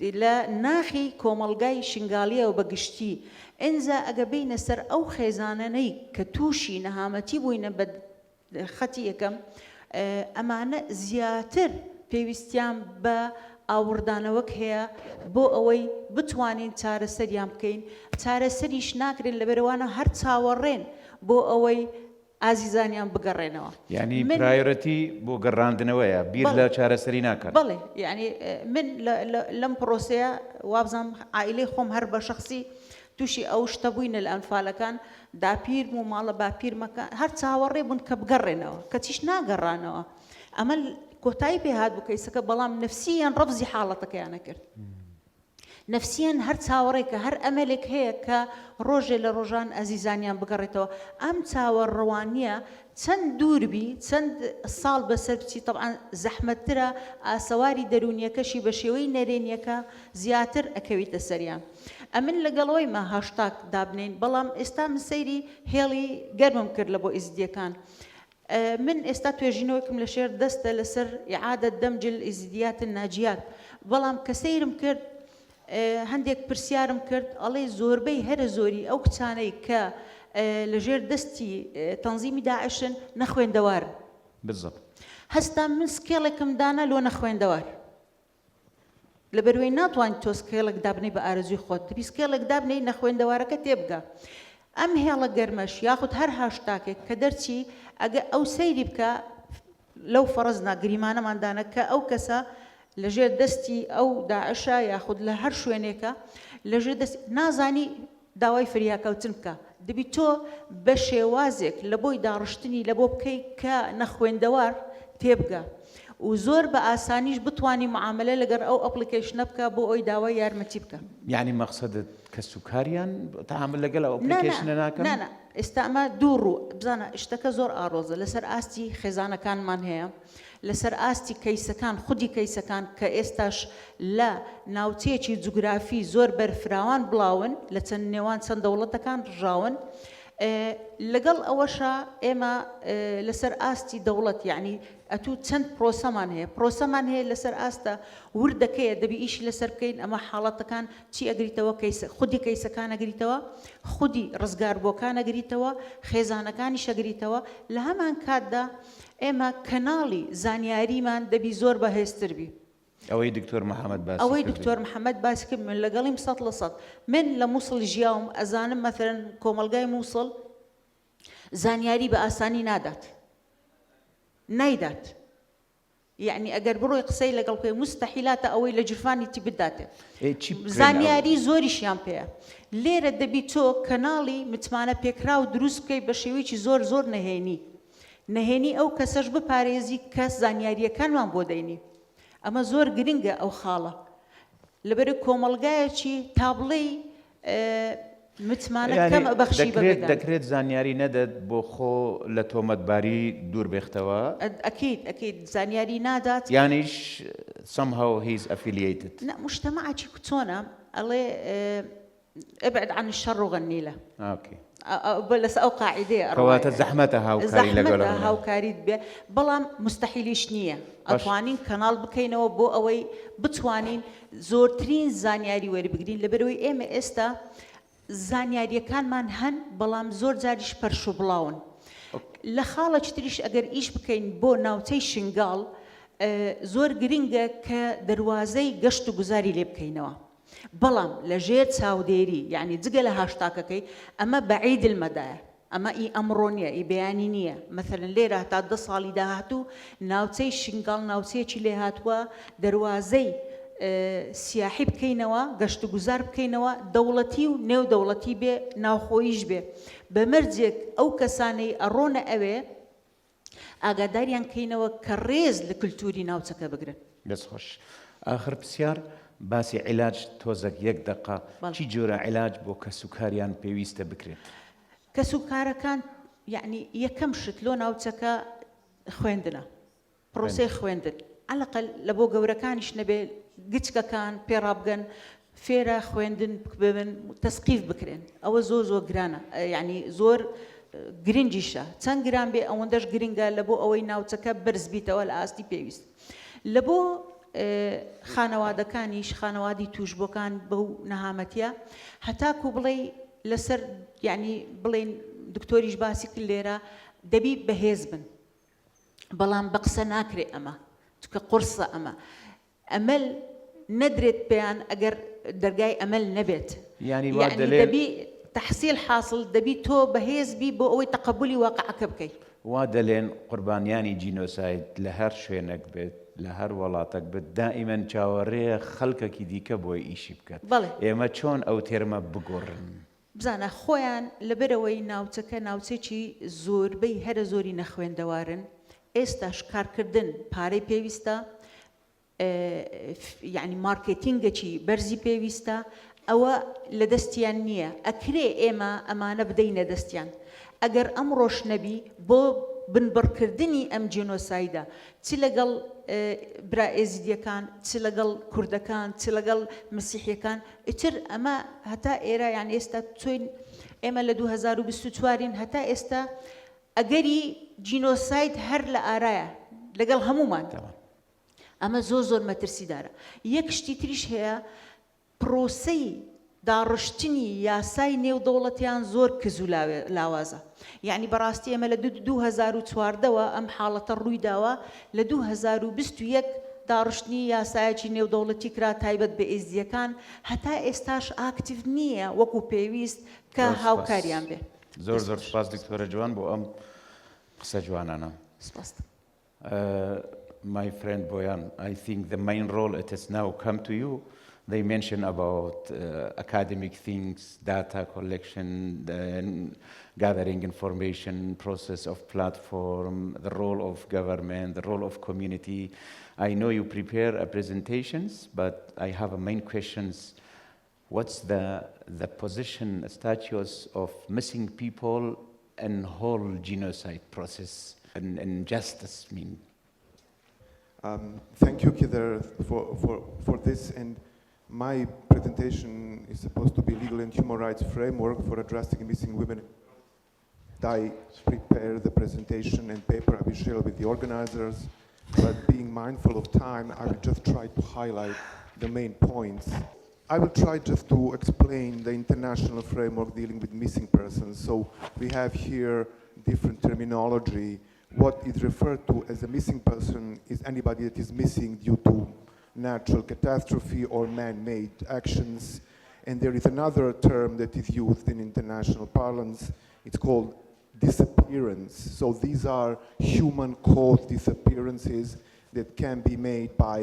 لە ناخی کۆمەڵگای شنگاڵیە و بەگشتی ئینجا ئەگە بینە سەر ئەو خێزانانەی کە تووشی نەهامەتی بووینە بە خەتی یەکەم ئەمانە زیاتر پێویستیان بە ئاوردانەوەک هەیە بۆ ئەوەی بتوانین چارەسەریان بکەین چارەسەریش ناکرێن لەبەرەوانە هەر چاوەڕێن بۆ ئەوەی ئازیزانیان بگەڕێنەوە یعنی پرایۆرەتی بۆ گەڕاندنەوەیە بیر لە چارەسەری ناکات بەڵێ یعنی من لەم پرۆسەیە وابزانم عائیلەی خۆم هەر بە شخصی تووشی ئەو شتە بووینە لە ئەنفالەکان داپیر و ماڵە باپیرمەکان هەر چاوەڕێ بوون کە بگەڕێنەوە کە چیش ناگەڕانەوە ئەمە کۆتایی پێهات بوو کەیسەکە بەڵام نفسیان ڕەفزی حاڵەتەکەیانە کرد نفسیان هەر چاوەڕێکە هەر ئەمەلێک هەیە کە ڕۆژێ لە ڕۆژان ئەزیزانیان بگەڕێتەوە ئەم چاوەڕەوانیە چەند دووربی چەند ساڵ بەسەر بچی طبعا زەحمەتترە ئاسەواری دەرونیەکەشی بە شێوەی نەرێنیەکە زیاتر ئەکەویتە سەریان ئەمن لەگەڵەوەی مە هاشتاگ دابنین بەڵام ئێستا من سەیری هێڵی گەرمم کرد لە بۆ ئیزدیەکان من ئێستا توێژینەوەکم لە شێر دەستە لەسەر ئیعادە دەمجل ئیزدیات ناجیات بەڵام کە سەیرم کرد هەندێک پرسیارم کرد ئەڵێ زۆربەی هەرە زۆری ئەو کچانەی کە لەژێر دەستی تەنزیمی داعشن نەخوێندەوار بالضبط هەستا من سکێڵێکم دانا لۆ نەخوێندەوار لەبەروەی ناتوانیت تۆ سکێڵێک دابنەی بە ئارەزوی خۆت دەبی سکێڵێک دابنەی نەخوێندەوارەکە تێبگە ئەم هێڵە گەرمەش یاخود هەر هاشتاکێک کە دەرچی ئەگە ئەو سەیری بکە لەو فەرەزنا گریمانەماندانە کە ئەو کەسە لەژێر دەستی ئەو داعشە یاخود لە هەر شوێنێکە لەژێر دەست نازانی داوای فریاکەوتن بکە دەبی تۆ بە شێوازێک لە بۆی داڕشتنی لە بۆ بکەی کە نەخوێندەوار تێبگە و زۆر بە ئاسانیش بتوانی معاملە لەگەر ئەو ئەپلیکیشنە بکە بۆ ئەوی داوای یارمەتی بکە یعنی مەقسەدت کە سوکاریان تعامل لەگەڵ ئەو ئەپلیکیشنە ناکەن نانە ئێستا ئەمە دوو ڕوو بزانە شتەکە زۆر ئاڕۆزە لەسەر ئاستی خێزانەکانمان هەیە لەسەر ئاستی کەیسەکان خودی کەیسەکان کە ئێستاش لە ناوچەیەکی جوگرافی زۆر بەرفراوان بڵاون لە چەند نێوان چەند دەوڵەتەکان ڕژاون لەگەڵ ئەوەشە ئێمە لەسەر ئاستی دەوڵەت یعنی ئەتوو چەند پرۆسەمان هەیە پرۆسەمان هەیە لەسەر ئاستە وردەکەیە دەبی ئیشی لەسەر بکەین ئەمە حاڵەتەکان چی ئەگریتەوە خودی کەیسەکان ئەگریتەوە خودی ڕزگاربووەکان ئەگریتەوە خێزانەکانی شەگریتەوە لە هەمان کاتدا ئێمە کەناڵی زانیاریمان دەبی زۆر بەهێزتر بی ئەوەی دکتۆر محەممەد باسی ئەوەی دکتۆر محەممەد باسی کرد من لەگەڵیم 100% من لە مووسڵ ژیاوم ئەزانم مەثەرەن کۆمەلگای مووسڵ زانیاری بە ئاسانی نادات نایدات یعنی ئەگەر بڕۆی قسەی لەگەڵ پێی مستەحیلاتە ئەوەی لە جرفانی تی بداتێ زانیاری زۆریشیان پێەیە لێرە دەبی تۆ کەناڵی متمانە پێکرا و دروست بکەی بە شێوەیەکی زۆر زۆر نەهێنی ئەو کەسەش بپارێزی کەس زانیاریەکانمان بۆ دەینی ئەمە زۆر گرنگە ئەو خاڵە لەبەر کۆمەلگایەکی تابڵەی متمانە کەم بەخشی بەبێدان دەکرێت زانیاری نەدەت بۆ خۆ لە تۆمەتباری دوور بێختەوە ئەکید زانیاری نادات یانیش somehow he's affiliated مجتمعێکی چۆنە ئەڵێ ابعد عن الشر وغني له اوكي بلس او قاعده كوات زحمتها هاوكاري لەگەڵ هاوکاریت بێ بەڵام مستحیلیش نییە ئەتوانین کەناڵ بکەینەوە بۆ ئەوەی بتوانین زۆرترین زانیاری وەربگرین لەبەرەوەی ئێمە ئێستا زانیاریەکانمان هەن بەڵام زۆر جاریش پەرش و بڵاون لە خاڵێکی تریش ئەگەر ئیش بکەین بۆ ناوچەی شنگاڵ زۆر گرنگە کە دەواازەی گەشت و گوزاری لێ بکەینەوە بەڵام لە ژێر چاودێری یعنی جگە لە هاشتاکەکەی ئەمە بەعید المەدایە ئەمە ئی ئەمڕۆ نییە ئی بەیانی نییە مەثەلەن لێرە تا 10 ساڵی داهاتوو ناوچەی شنگاڵ ناوچەیەکی لێ هاتووە دەواازەی سیاحی بکەینەوە گەشت و گوزار بکەینەوە دەوڵەتی و نێو دەوڵەتی بێ ناوخۆیش بێ بەمەرجێک ئەو کەسانەی ئەڕۆنە ئەوێ ئاگاداریان کەینەوە کە ڕێز لە کللتوری ناوچەکە بگرن دەست خۆش ئاخر پرسیار باسی عیلاج تۆزێک 1 دقه چی جۆرە عیلاج بۆ کەسوکاریان پێویستە بکرێت کەسوکارەکان یعنی یەکەم شت لۆ ناوچەکە خوێندنە پرۆسەی خوێندن عەلەقەل لە بۆ گەورەکانیش نەبێ گچکەکان پێڕابگەن فێرە خوێندن ببن تەسقیف بکرێن ئەوە زۆر زۆر گرانە یعنی زۆر گرنگیشە چەند گران بێ ئەوەندەش گرنگە لە بۆ ئەوەی ناوچەکە بەرز بیتەوە لە ئاستی پێویست لە بۆ خانەوادەکانیش خانەوادی توشبۆکان بەو نەهامەتیە هەتاکو بڵێ لەسەر یعنی بڵێن دکتۆریش باسی کرد لێرە دەبی بەهێز بن بەڵام بە قسە ناکرێ ئەمە چکە قورسە ئەمە ئەمەل نەدرێت پێیان ئەگەر دەرگای ئەمەل نەبێت يعني دەبی تحصیل حاصل دەبی تۆ بەهێز بی بۆ ئەوەی تەقەبولی واقعەکە بکەیت وادلين قربانياني جينوسايد لهر شوينك بيت لهر ولاتك بيت دائما چاوري خلقك ديكا بوي ايشي بكت اما چون او تيرما بگورن بزانە خۆیان لەبەرەوەی ناوچەکە ناوچێکی زۆربەی هەرە زۆری نەخوێندەوارن ئێستاش کارکردن پارەی پێویستە یعنی مارکێتینگەکی بەرزی پێویستە ئەوە لە دەستیان نییە ئەکرێ ئێمە ئەمانە بدەینە دەستیان ئەگەر ئەم ڕۆژ نەبی بۆ بنبڕکردنی ئەم جێنۆسایدە چ لەگەڵ برا ئێزیدیەکان چ لەگەڵ کوردەکان چ لەگەڵ مەسیحیەکان ئیتر ئەمە هەتا ئێرە یان ئێستا چۆین ئێمە لە 2024 هەتا ئێستا ئەگەری جینۆساید هەر لە ئارایە لەگەڵ هەمومان ئەمە زۆر مەترسیدارە یەک شتی تریش هەیە پرۆسەی داڕشتنی یاسای نێودەوڵەتیان زۆر کز و لاوازە یعنی بەڕاستی ئەمە لە 2014ەوە ئەم حاڵەتە ڕووی داوە لە 2021 داڕشتنی یاسایەکی نێودەوڵەتی کرا تایبەت بە ئێزیەکان هەتا ئێستاش ئاکتیڤ نییە وەکو پێویست کە هاوکاریان بێ زۆر سپاس دکتۆرە جوان بۆ ئەم قسە جوانانە سپاس My friend Bojan, I think the main role it has now come to you. They mention about academic things, data collection, gathering information, process of platform, the role of government, the role of community. I know you prepare presentations, but I have a main questions. What's the position, status of missing people in whole genocide process and justice mean? Thank you, Khidher, for this. And my presentation is supposed to be legal and human rights framework for addressing missing women. I prepare the presentation and paper I will share with the organizers, but being mindful of time, I will just try to highlight the main points. I will try just to explain the international framework dealing with missing persons. So we have here different terminology. What is referred to as a missing person is anybody that is missing due to natural catastrophe or man-made actions. And there is another term that is used in international parlance. It's called disappearance. So these are human-caused disappearances that can be made by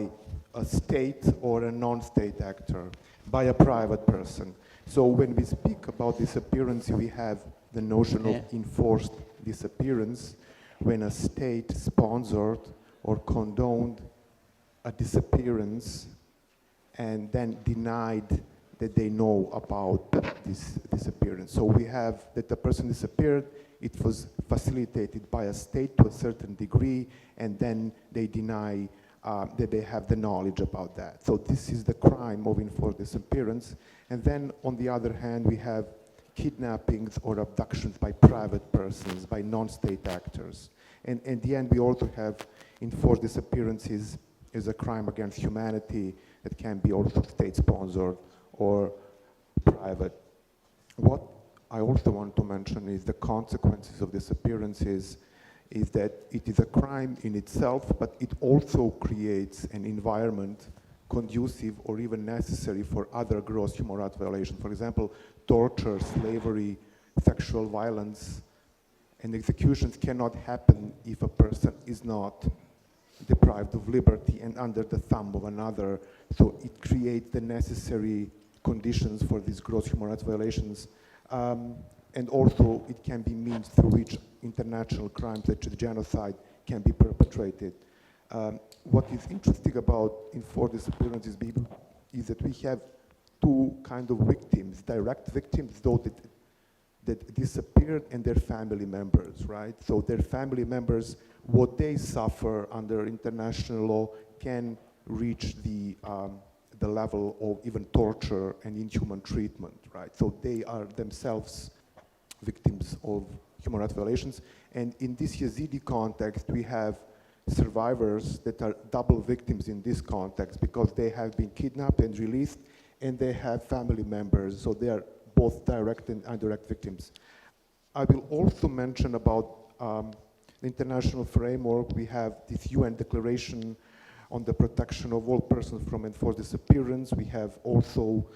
a state or a non-state actor, by a private person. So when we speak about disappearance, we have the notion of enforced disappearance, when a state sponsored or condoned a disappearance and then denied that they know about this disappearance. So we have that the person disappeared, it was facilitated by a state to a certain degree, and then they deny that they have the knowledge about that. So this is the crime of enforced disappearance. And then on the other hand, we have kidnappings or abductions by private persons, by non-state actors. And in the end, we also have enforced disappearances as a crime against humanity that can be also state-sponsored or private. What I also want to mention is the consequences of disappearances is that it is a crime in itself, but it also creates an environment conducive or even necessary for other gross human rights violations. For example, torture, slavery, sexual violence, and executions cannot happen if a person is not deprived of liberty and under the thumb of another. So it creates the necessary conditions for these gross human rights violations. And also it can be means through which international crimes such as genocide can be perpetrated. What is interesting about enforced disappearances is that we have two kinds of victims, direct victims, those that disappeared, and their family members, right? So their family members, what they suffer under international law can reach the level of even torture and inhuman treatment, right? So they are themselves victims of human rights violations. And in this Yazidi context, we have survivors that are double victims in this context because they have been kidnapped and released and they have family members, so they are both direct and indirect victims. I will also mention about the international framework. We have this UN declaration on the protection of all persons from enforced disappearance. We have also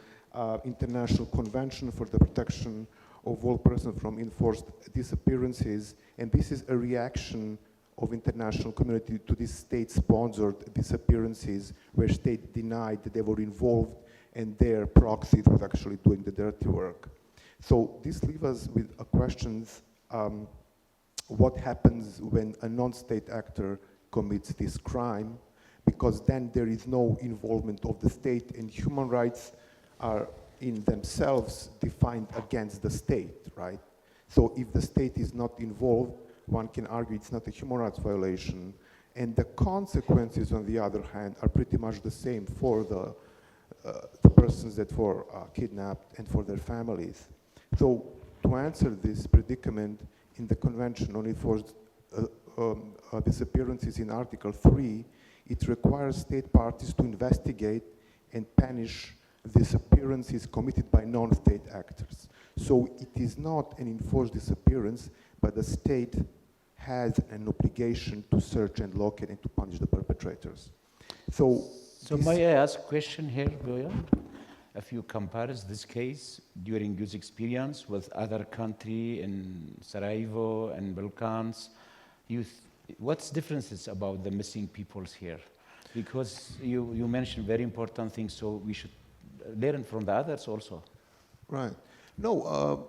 International Convention for the Protection of All Persons from Enforced Disappearances, and this is a reaction of international community to these state-sponsored disappearances where state denied that they were involved and their proxies was actually doing the dirty work. So this leaves us with a questions, what happens when a non-state actor commits this crime, because then there is no involvement of the state, and human rights are in themselves defined against the state, right? So if the state is not involved, one can argue it's not a human rights violation, and the consequences, on the other hand, are pretty much the same for the persons that were kidnapped and for their families. So to answer this predicament in the Convention on Enforced Disappearances in Article 3, it requires state parties to investigate and punish disappearances committed by non-state actors. So it is not an enforced disappearance, but the state has an obligation to search and locate and to punish the perpetrators. So may I ask a question here, Bojan? If you compare this case during your experience with other country in Sarajevo and Balkans, what's differences about the missing peoples here? Because you mentioned very important things, so we should learn from the others also. Right. No,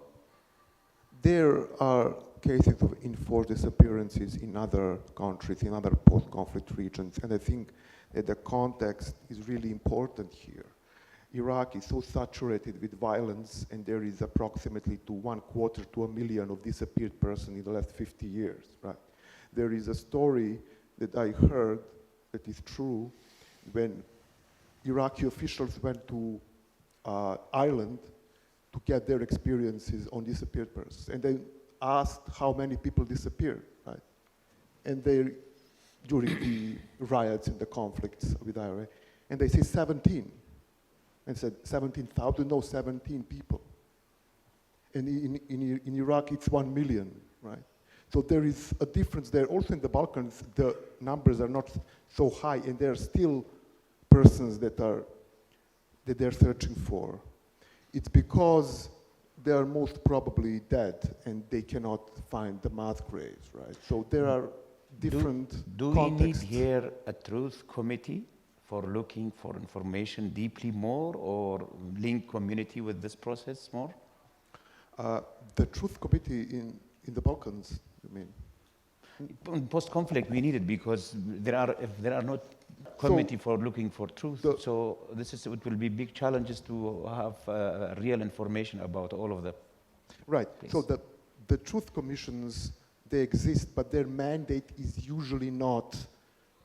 there are cases of enforced disappearances in other countries, in other post-conflict regions, and I think that the context is really important here. Iraq is so saturated with violence, and there is approximately to 1/4 to 1 million of disappeared persons in the last 50 years, right? There is a story that I heard that is true when Iraqi officials went to Ireland to get their experiences on disappeared persons, and they asked how many people disappeared, right? And they, during the riots and the conflicts with Iraq, and they say 17. And said 17,000, no, 17 people. And in Iraq, it's 1 million, right? So there is a difference there. Also in the Balkans, the numbers are not so high, and there are still persons that they're searching for. It's because they are most probably dead, and they cannot find the mass graves, right? So there are different Do contexts. we need here a truth committee for looking for information deeply more, or link community with this process more? The Truth Committee in the Balkans, you mean? In post-conflict, we need it because if there are no committee for looking for truth, so it will be big challenges to have real information about all of them. Right. So the Truth Commissions, they exist, but their mandate is usually not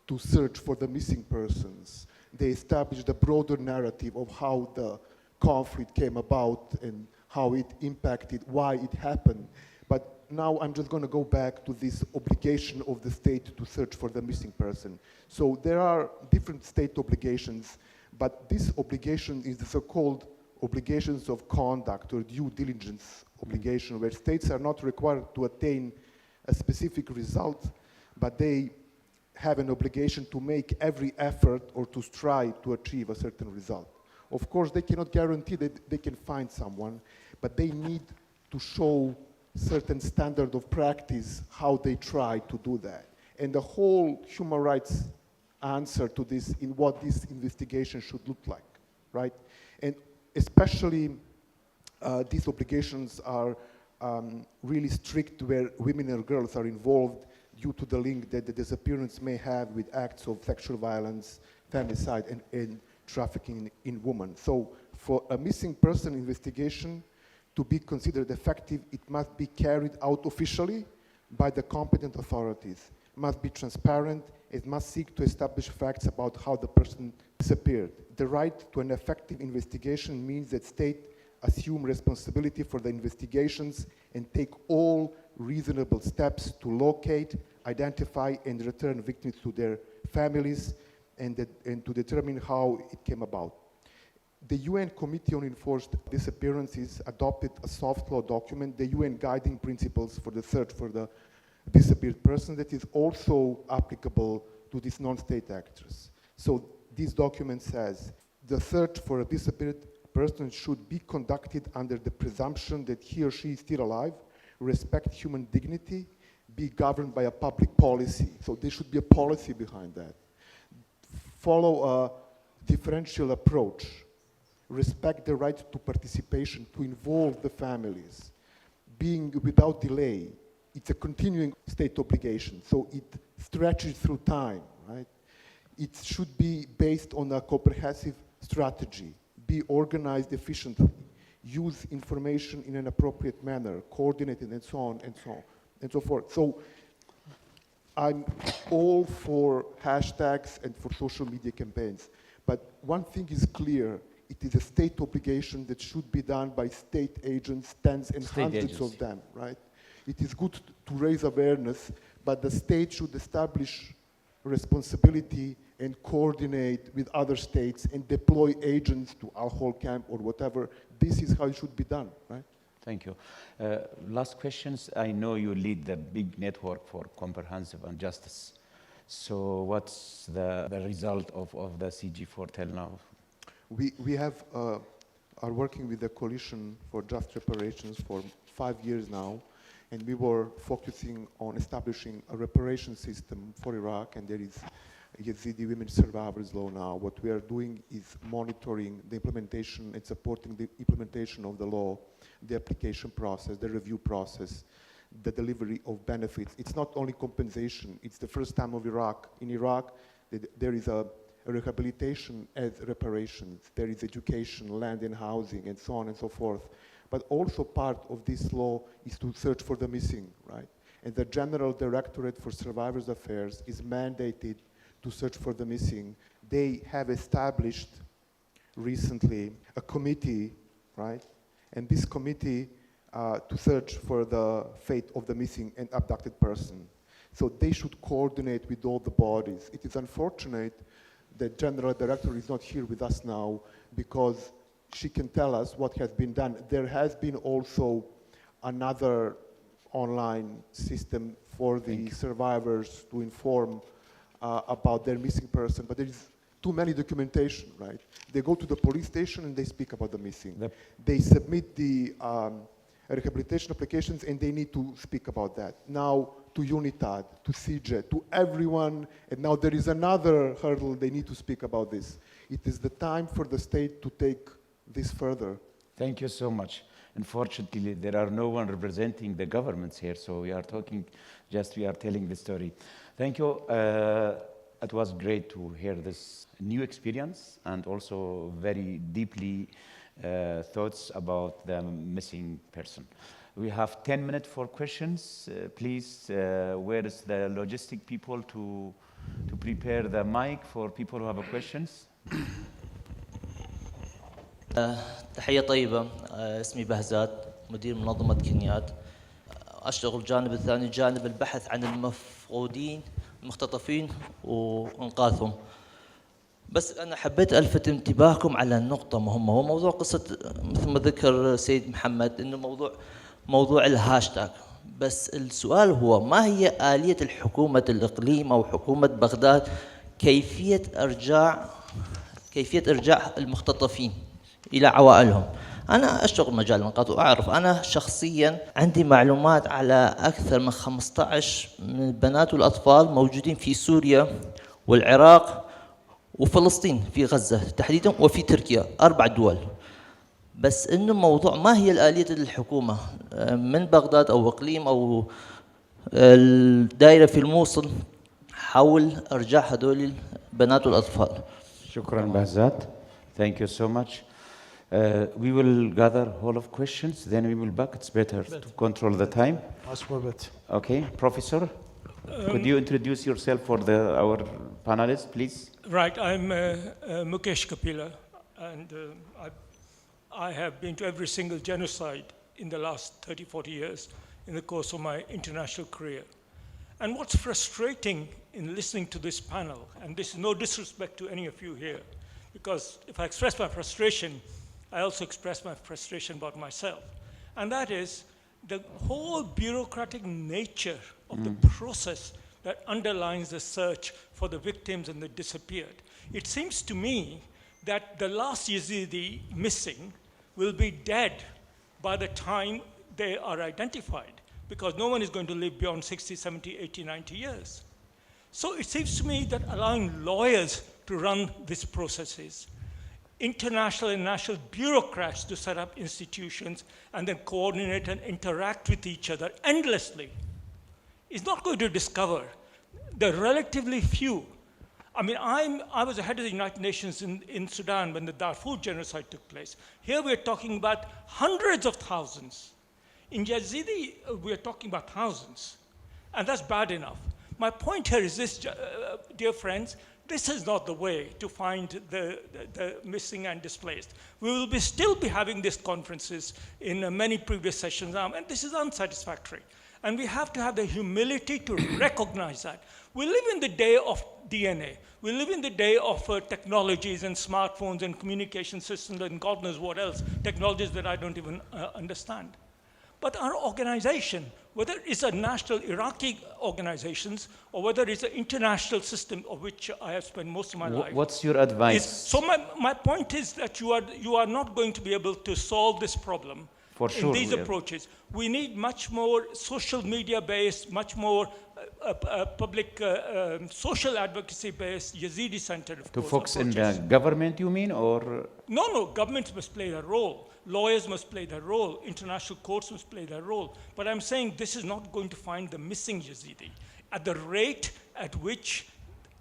to search for the missing persons. They established a broader narrative of how the conflict came about and how it impacted, why it happened. But now I'm just going to go back to this obligation of the state to search for the missing person. So there are different state obligations, but this obligation is the so-called obligations of conduct or due diligence obligation, where states are not required to attain a specific result, but they have an obligation to make every effort or to strive to achieve a certain result. Of course, they cannot guarantee that they can find someone, but they need to show certain standard of practice how they try to do that. And the whole human rights answer to this in what this investigation should look like, right? And especially these obligations are really strict where women and girls are involved due to the link that the disappearance may have with acts of sexual violence, femicide, and trafficking in women. So for a missing person investigation to be considered effective, it must be carried out officially by the competent authorities. It must be transparent. It must seek to establish facts about how the person disappeared. The right to an effective investigation means that state assume responsibility for the investigations and take all reasonable steps to locate, identify and return victims to their families, and to determine how it came about. The UN Committee on Enforced Disappearances adopted a soft law document, the UN Guiding Principles for the Search for the Disappeared Person, that is also applicable to these non-state actors. So this document says, the search for a disappeared person should be conducted under the presumption that he or she is still alive, respect human dignity, be governed by a public policy. So there should be a policy behind that. Follow a differential approach. Respect the right to participation, to involve the families. Being without delay. It's a continuing state obligation, so it stretches through time, right? It should be based on a comprehensive strategy, be organized efficiently, use information in an appropriate manner, coordinated, and so on, and so on, and so forth. So I'm all for hashtags and for social media campaigns, but one thing is clear, it is a state obligation that should be done by state agents, tens and hundreds of them, right? It is good to raise awareness, but the state should establish responsibility and coordinate with other states and deploy agents to Al-Hol camp or whatever. This is how it should be done, right? Thank you. Last questions. I know you lead the big network for comprehensive and justice. So what's the result of the CG4 till now? We are working with the Coalition for Just Reparations for 5 years now, and we were focusing on establishing a reparation system for Iraq, and there is Yazidi women survivors law now. What we are doing is monitoring the implementation and supporting the implementation of the law, the application process, the review process, the delivery of benefits. It's not only compensation, it's the first time of Iraq. In Iraq, there is a rehabilitation as reparations. There is education, land and housing, and so on and so forth. But also part of this law is to search for the missing, right? And the General Directorate for Survivors Affairs is mandated to search for the missing. They have established recently a committee, right? And this committee to search for the fate of the missing and abducted person. So they should coordinate with all the bodies. It is unfortunate that General Director is not here with us now because she can tell us what has been done. There has been also another online system for the survivors to inform about their missing person, but there is too many documentation, right? They go to the police station and they speak about the missing. They submit the rehabilitation applications and they need to speak about that. Now to UNITAD, to CJ, to everyone, and now there is another hurdle, they need to speak about this. It is the time for the state to take this further. Thank you so much. Unfortunately, there are no one representing the governments here, so we are talking, we are telling the story. Thank you. It was great to hear this new experience and also very deeply thoughts about the missing person. We have 10 minutes for questions. Please, where is the logistic people to prepare the mic for people who have questions? تحية طيبة. اسمي بهزات، مدير منظمة كنيات. أشتغل الجانب الثاني، جانب البحث عن المفقودين المختطفين وإنقاذهم. بس أنا حبيت ألفت انتباهكم على نقطة مهمة، هو موضوع قصة مثل ما ذكر سيد محمد إنه موضوع الهاشتاج. بس السؤال هو ما هي آلية الحكومة الإقليم أو حكومة بغداد كيفية إرجاع المختطفين إلى عوائلهم؟ أنا أشتغل مجال الإنقاذ وأعرف، أنا شخصياً عندي معلومات على أكثر من 15 من البنات والأطفال موجودين في سوريا والعراق وفلسطين في غزة تحديداً وفي تركيا، 4 دول. بس إنه موضوع ما هي الآلية الحكومة من بغداد أو إقليم أو الدائرة في الموصل حول إرجاع هذول البنات والأطفال. شكراً بهزات. Thank you so much. We will gather all of questions, then we will back. It's better to control the time. Okay, Professor, could you introduce yourself for our panelists, please? Right, I'm Mukesh Kapila, and I have been to every single genocide in the last 30, 40 years in the course of my international career. And what's frustrating in listening to this panel, and this is no disrespect to any of you here, because if I express my frustration, I also express my frustration about myself. And that is the whole bureaucratic nature of the process that underlines the search for the victims and the disappeared. It seems to me that the last Yazidi missing will be dead by the time they are identified, because no one is going to live beyond 60, 70, 80, 90 years. So it seems to me that allowing lawyers to run these processes, international and national bureaucrats to set up institutions and then coordinate and interact with each other endlessly, is not going to discover the relatively few. I mean, I was the head of the United Nations in Sudan when the Darfur genocide took place. Here we're talking about hundreds of thousands. In Yazidi, we're talking about thousands. And that's bad enough. My point here is this, dear friends, this is not the way to find the missing and displaced. We will still be having these conferences in many previous sessions now, and this is unsatisfactory. And we have to have the humility to recognize that. We live in the day of DNA. We live in the day of technologies and smartphones and communication systems and God knows what else, technologies that I don't even understand. But our organization, whether it's a national Iraqi organizations or whether it's an international system of which I have spent most of my life. What's your advice? So my point is that you are not going to be able to solve this problem For sure, in these approaches. We need much more social media-based, much more public social advocacy-based, Yazidi-centered, of To course, focus in approaches. the government, you mean, or? No, governments must play their role. Lawyers must play their role. International courts must play their role. But I'm saying this is not going to find the missing Yazidi. At the rate at which,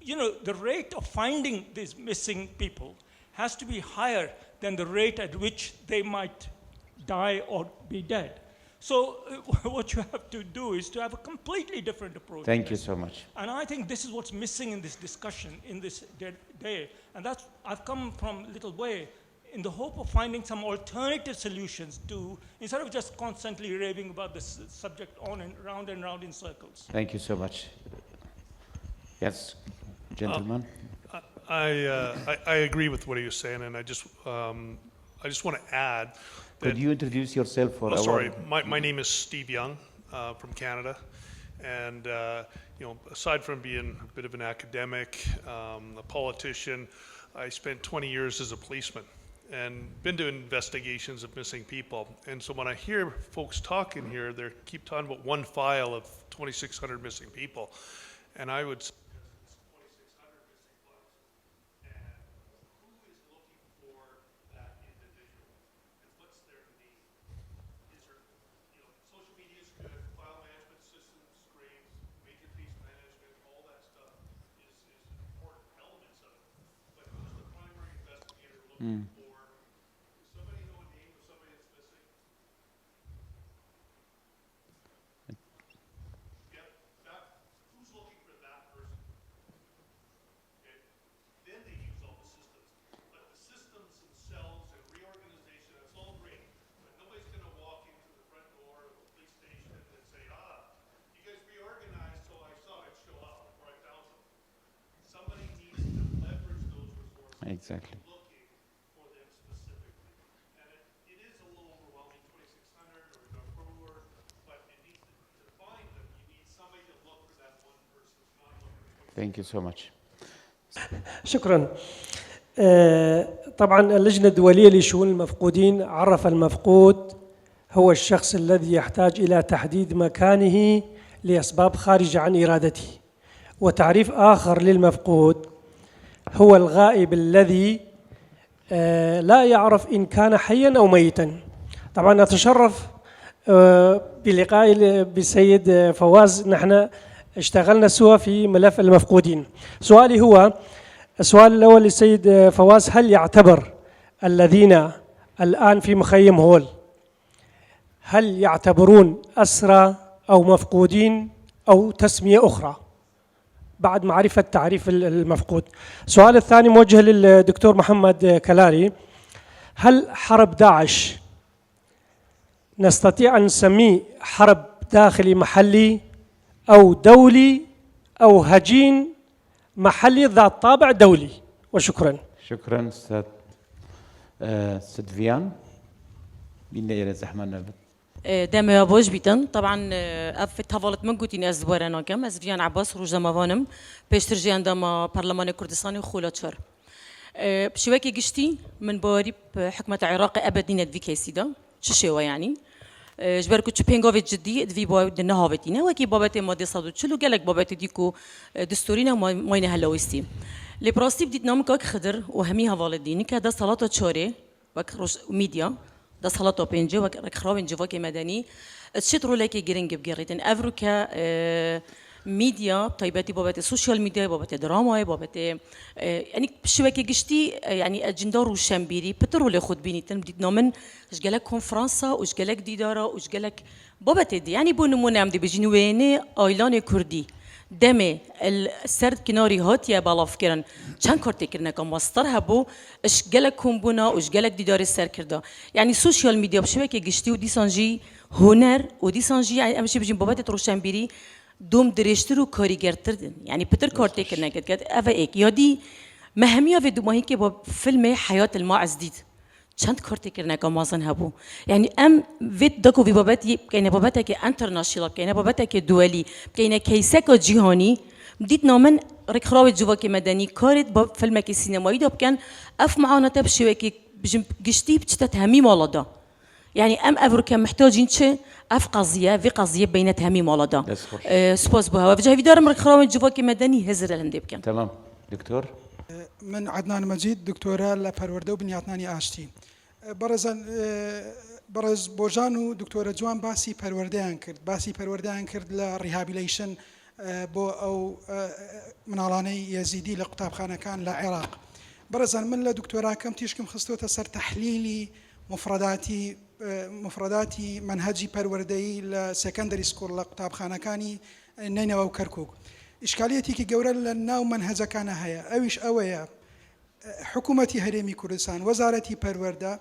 the rate of finding these missing people has to be higher than the rate at which they might die or be dead. So what you have to do is to have a completely different approach. Thank you so much. And I think this is what's missing in this discussion, in this day. And I've come from a little way in the hope of finding some alternative solutions to, instead of just constantly raving about this subject on and round in circles. Thank you so much. Yes, gentlemen. I agree with what he was saying, and I just want to add. Could you introduce yourself for our? Sorry, my name is Steve Young from Canada, and aside from being a bit of an academic, a politician, I spent 20 years as a policeman and been to investigations of missing people. And so when I hear folks talking here, they keep talking about one file of 2,600 missing people, and I would say it's 2,600 missing files. And who is looking for that individual? And what's their need? Is there, social media is good, file management systems, great, major case management, all that stuff is important elements of it. But who's the primary investigator looking for? Does somebody know a name of somebody that's missing? Yep, who's looking for that person? Okay. Then they use all the systems. But the systems themselves and reorganization, that's all great. But nobody's going to walk into the front door of a police station and say, you guys reorganized, so I saw it show up before I found them. Somebody needs to leverage those resources. Exactly. Looking for them specifically. And it is a little overwhelming, 2,600 or Darfur, but it needs to find them. You need somebody to look for that one person, not look for 2,600. Thank you so much. شكرا. طبعا اللجنة الدولية لشؤون المفقودين عرف المفقود هو الشخص الذي يحتاج إلى تحديد مكانه لأسباب خارجة عن إرادته، وتعريف آخر للمفقود هو الغائب الذي لا يعرف إن كان حيا أو ميتا. طبعا أتشرف بلقاء بالسيد فواز، نحن اشتغلنا سوا في ملف المفقودين. سؤالي هو السؤال الأول للسيد فواز: هل يعتبر الذين الآن في مخيم هول هل يعتبرون أسرى أو مفقودين أو تسمية أخرى بعد معرفة تعريف المفقود؟ السؤال الثاني موجه للدكتور محمد كلاري: هل حرب داعش نستطيع أن نسميه حرب داخلي محلي أو دولي أو هجين محلي ذات طابع دولي. وشكرا. شكرا استاذ سدفيان. بينا يا زحمه نبت. دم بوج بيتن طبعا اف تفضلت من قلت ناس زبرنا كم از فيان عباس روج زمانم بيشترجي عندما برلمان كردستان خولاتشر بشوكي قشتي من باري حكمة العراق ابدينا في كيسيدا تششوا يعني جبركو تشبينغوفيت جدي في بو النهاوتينا وكي بابتي مودي صادو تشلو قالك بابتي ديكو دستورينا موين هلويستي لي براستي بديت نامك خضر وهميها والديني كذا صلاة تشوري وكروش ميديا ده صلاة بينجي وكخرابين جواكي مدني تشتروا لكي جرينج بجريتن أفريكا ميديا طيباتي بابتي سوشيال ميديا بابتي دراما بابتي يعني بشوكي قشتي يعني أجندار وشامبيري بترو اللي خد بيني بديت نامن إيش قالك كونفرنسا وإيش قالك ديدارا وإيش قالك بابتي دي يعني بونمون عم دي بجنويني آيلاني كردي دمي السرد كناري هاتيا بالا فكرن چند کارت کردن که ماستر هبو اش گلک کمبونا وش گلک دیداری سر کرده يعني سوشيال ميديا بشبكه گشتي ودي سانجي هنر ودي سانجي يعني امشي بجين بابات روشنبيري دوم درشتر و کاریگرتر يعني بتر کارت کردن كد افا ایک یادی مهمیه و دوماهی که با فیلم حیات الماعز دید چند کارت کردن که مازن هبو يعني ام وید دکو وی بابات کینه بابات که انترناشنال کینه بابات که دولي کینه کیسه که جهانی بديت نامن ركراوة جواكي مدني كارت بفيلمك السينمائي ده كان اف معانا تبشوكي قشتي بتشتت همي مالدا يعني ام افريكا محتاجين شيء اف قضيه في قضيه بينت همي مالدا سبوس بها وجاي في دار ركراوة جواكي مدني هزر الهندب كان تمام دكتور من عدنان مجيد دكتوراه لپرورده و بنیاتنانی آشتی برز بوجان و دكتورة جوان باسی پرورده کرد باسی پرورده کرد لریهابیلیشن بو او مناڵانەی یەزیدی لە قوتابخانەکان لە عێراق بەڕێزان من لە دکتۆراکەم تیشکم خستوتە سەر تەحلیلی مفرداتی منهجی پەروەردەیی لە سەکەندەری سکوڵ لە قوتابخانەکانی نینەوە و کەرکووک ئیشکالیەتێکی گەورە لە ناو منهجەکانە هەیە ئەویش ئەوەیە حکوومەتی هەرێمی کوردستان وەزارەتی پەروەردە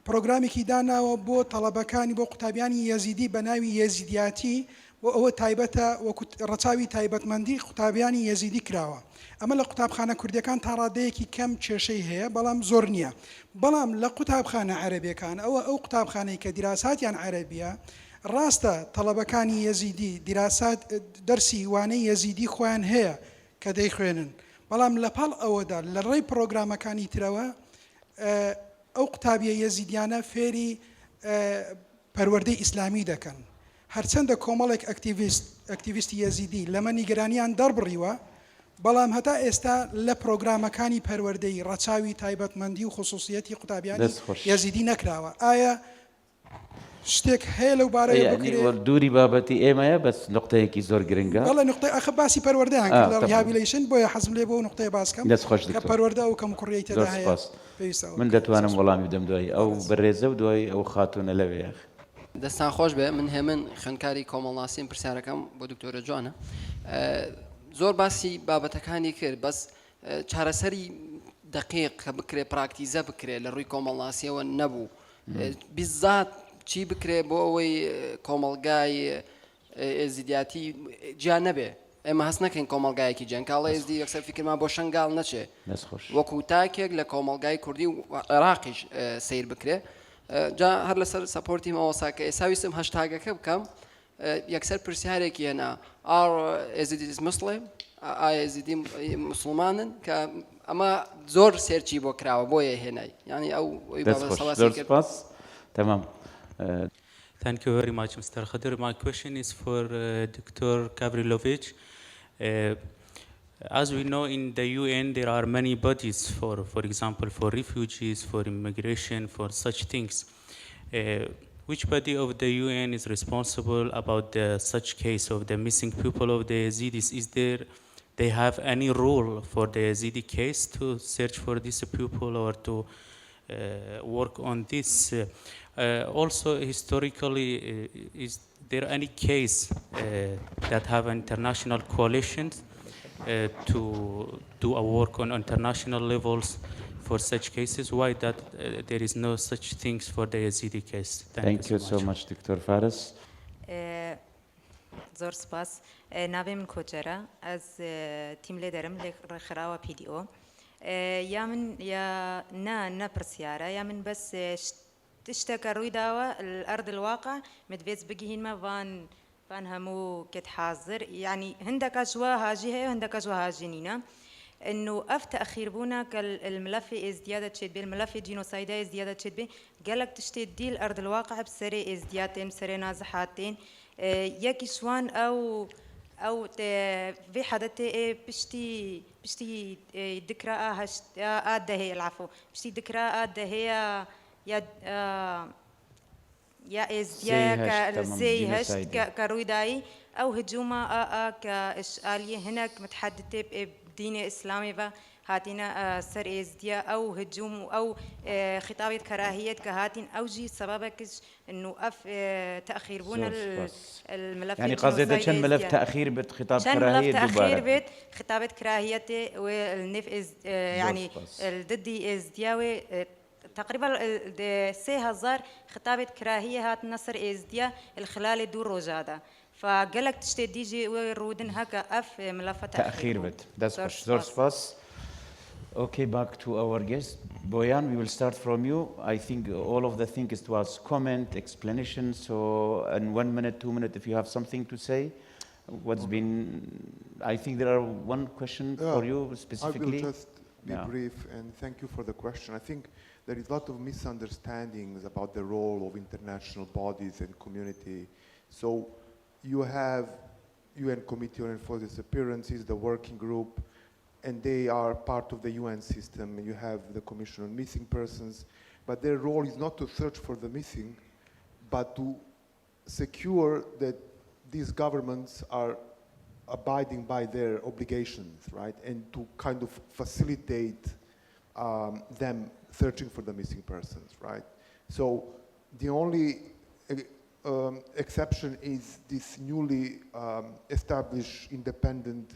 پرۆگرامێکی داناوە بۆ تەڵەبەکانی بۆ قوتابیانی یەزیدی بە ناوی یەزیدیاتی و تایبەتە وەکو ڕەچاوی تایبەتمەندی قوتابیانی یەزیدی کراوە ئەمە لە قوتابخانە کوردیەکان تا ڕادەیەکی کەم کێشەی هەیە بەڵام زۆر نییە بەڵام لە قوتابخانە عەرەبیەکان ئەو قوتابخانەی کە دیراساتیان عەرەبیە ڕاستە تەڵەبەکانی یەزیدی دیراسات دەرسی وانەی یەزیدی خۆیان هەیە کە دەیخوێنن بەڵام لەپاڵ ئەوەدا لە ڕێی پرۆگرامەکانی ترەوە ئەو قوتابیە یەزیدیانە فێری پەروەردەی ئیسلامی دەکەن هەرچەندە کۆمەڵێک ئەکتیڤیستی یەزیدی لەمە نیگەرانیان دەربڕیوە بەڵام هەتا ئێستا لە پرۆگرامەکانی پەروەردەی ڕەچاوی تایبەتمەندی و خصوصیەتی قوتابیانی یەزیدی نەکراوە ئایا شتێک هەیە لەو بارەیە بکرێت دووری بابەتی ئێمەیە بەس نقطەیەکی زۆر گرنگە بەڵێ نقطەی ئەخە باسی پەروەردەیان کرد لە ریهابیلیشن بۆیە حەزم لێ بۆ نقطەیە باسکەم کە پەروەردە و کەم کوڕیەی تێدا هەیە من دەتوانم وەڵامی بدەم دوای ئەو بەڕێزە و دوای ئەو خاتونە لەوێ دەستان خۆش بێ من هێمن خوێندکاری کۆمەڵناسیم پرسیارەکەم بۆ دکتۆرە جوانە زۆر باسی بابەتەکانی کرد بەس چارەسەری دقیق کە بکرێ پراکتیزە بکرێ لە ڕووی کۆمەڵناسیەوە نەبوو بیزات چی بکرێ بۆ ئەوەی کۆمەڵگای ئێزیدیاتی جیان نەبێ ئێمە هەست نەکەین کۆمەڵگایەکی جەنگاڵە ئێزدی یەکسەر فکرمان بۆ شنگال نەچێ وەکو تاکێک لە کۆمەڵگای کوردی و عێراقیش سیر بکرێ جا هەر لەسەر سەپۆرتی مەوەساکە ئێساویستم هەشتاگەکە بکەم یەکسەر پرسیارێکی هێنا ئێزیدیس مسلم ئایا ئێزیدی مسلمانن کە ئەمە زۆر سێرچی بۆ کراوە بۆیە هێنای یعنی ئەو تمام Thank you very much, Mr. Khidher. My question is for Dr. Gavrilovic. As we know, in the UN, there are many bodies for example, for refugees, for immigration, for such things. Which body of the UN is responsible about such case of the missing people of the Yazidis? Is they have any role for the Yazidi case to search for these people or to work on this? Also, historically, is there any case that have international coalitions to do a work on international levels for such cases? Why that there is no such things for the Yazidi case? Thank you so much, Dr. Faris. زۆر سپاس ناوێ من کۆچەرە ئەس تیم لێدەرم لێ ڕێکخراوە PDO یا من یا نەپرسیارە یا من بەس تشتێکە ڕووی داوە الأرض الواقع مدبێت بگیهینمە وان هەموو کێت حاضر يعني هندكا جوا هاجي هي وهندكا جوا هاجي نينا انه تاخير بونا كالملف ازدياده تشد بي الملف جينوسايد ازدياده تشد بي قالك تشتي دي الارض الواقع بسري ازدياتين بسري نازحاتين ياكي سوان او في حدث بشتي ذكرى ده هي العفو بشتي ذكرى ده هي يا ازديا زي هشت كرويداي او هجومه كاشاليه هناك متحدثه بدين اسلامي هاتينا سر ازديا او هجوم او خطابه كراهيه كهاتين او جي سببك انه تاخير بونا الملف يعني قصدي كان ملف تاخير بخطاب كراهيه ملف تاخير بيت خطابه كراهيه والنف يعني ضدي ازدياوي تقريبا 3000 خطابة كراهية هات نصر إزديا الخلال دور روجادا فقالك تشتي ديجي ورودن هكا ملف تأخير بت that's زور سباس. Okay, back to our guest Bojan. We will start from you. I think all of the things was comment, explanation. So in 1 minute, 2 minutes, if you have something to say, what's been. I think there are one question for you specifically. I will just be brief and thank you for the question. I think there is a lot of misunderstandings about the role of international bodies and community. So you have UN Committee on Enforced Disappearances, the working group, and they are part of the UN system. And you have the Commission on Missing Persons, but their role is not to search for the missing, but to secure that these governments are abiding by their obligations, right? And to kind of facilitate them searching for the missing persons, right? So the only exception is this newly established independent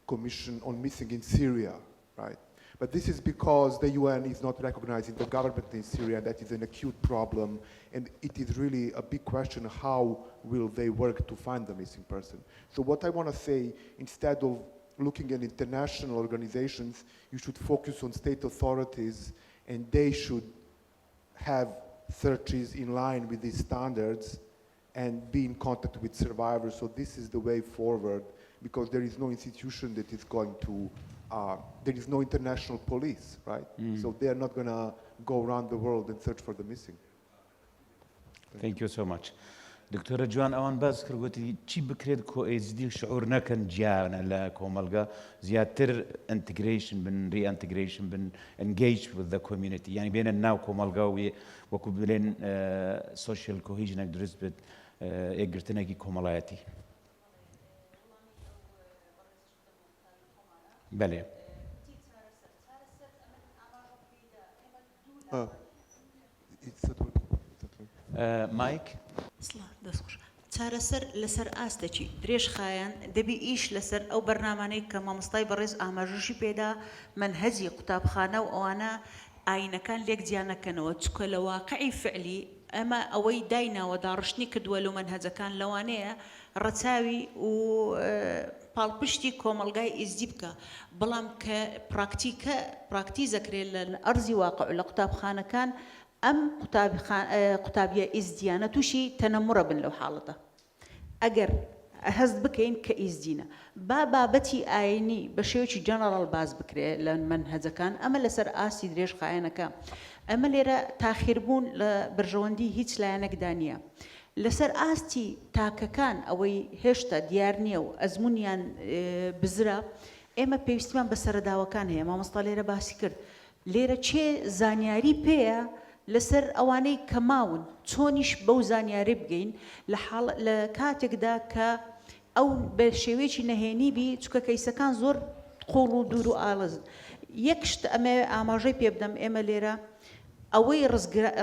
commission on missing in Syria, right? But this is because the UN is not recognizing the government in Syria. That is an acute problem, and it is really a big question: how will they work to find the missing person? So what I want to say, instead of looking at international organizations, you should focus on state authorities, and they should have searches in line with these standards and be in contact with survivors. So this is the way forward, because there is no institution that is going to, there is no international police, right? So they are not going to go around the world and search for the missing. Thank you so much. دكتورة جوان أوان بذكر قلتي شي بكريد كو إزدي شعورنا كان جانا لا كومالجا زيادة integration بن reintegration بن engage with the community يعني بين الناو كومالجا وكبلين social cohesion أقدرس بد إقرتنا كي كومالاتي. بله. مايك. چارەسەر لەسەر ئاستەچی درێژ خایەن دەبی ئیش لەسەر ئەو بەرنامانەی کە مامۆستای بەڕێز ئاماژەشی پێدا منهەجی قوتابخانە و ئەوانە ئاینەکان لێک جیانەکەنەوە چکە لە واقعی فعلی ئەمە ئەوەی دایناوە داڕشتنی کردووە لە منهەجەکان لەوانەیە ڕەچاوی و پاڵپشتی کۆمەڵگای ئیزدی بکە بەڵام کە پراکتیزەکرێت لە ئەرزی واقع لە قوتابخانەکان ئەم قوتابیە ئیزدیانە تووشی تەنەموڕە بن لەو حاڵەتە ئەگەر هەست بکەین کە ئیزدینە با بابەتی ئاینی بە شێوەیەکی جەنەڕاڵ باز بکرێت لە منهەجەکان ئەمە لەسەر ئاسی درێژ خایەنەکە ئەمە لێرە تاخیربوون لە بەرژەوەندی هیچ لایەنێکدا نییە لەسەر ئاستی تاکەکان ئەوەی هێشتا دیار نییە و ئەزمونیان بزرە ئێمە پێویستیمان بە سەرەداوەکان هەیە مامۆستا لێرە باسی کرد لێرە چێ زانیاری پێیە لەسەر ئەوانەی کە ماون چۆنیش بەو زانیاری بگەین لە کاتێکدا کە ئەو بە شێوەیەکی نەهێنی بی چکە کەیسەکان زۆر قوڵ و دوور و ئاڵەزن یەک شت ئەمە ئاماژەی پێ بدەم ئێمە لێرە ئەوەی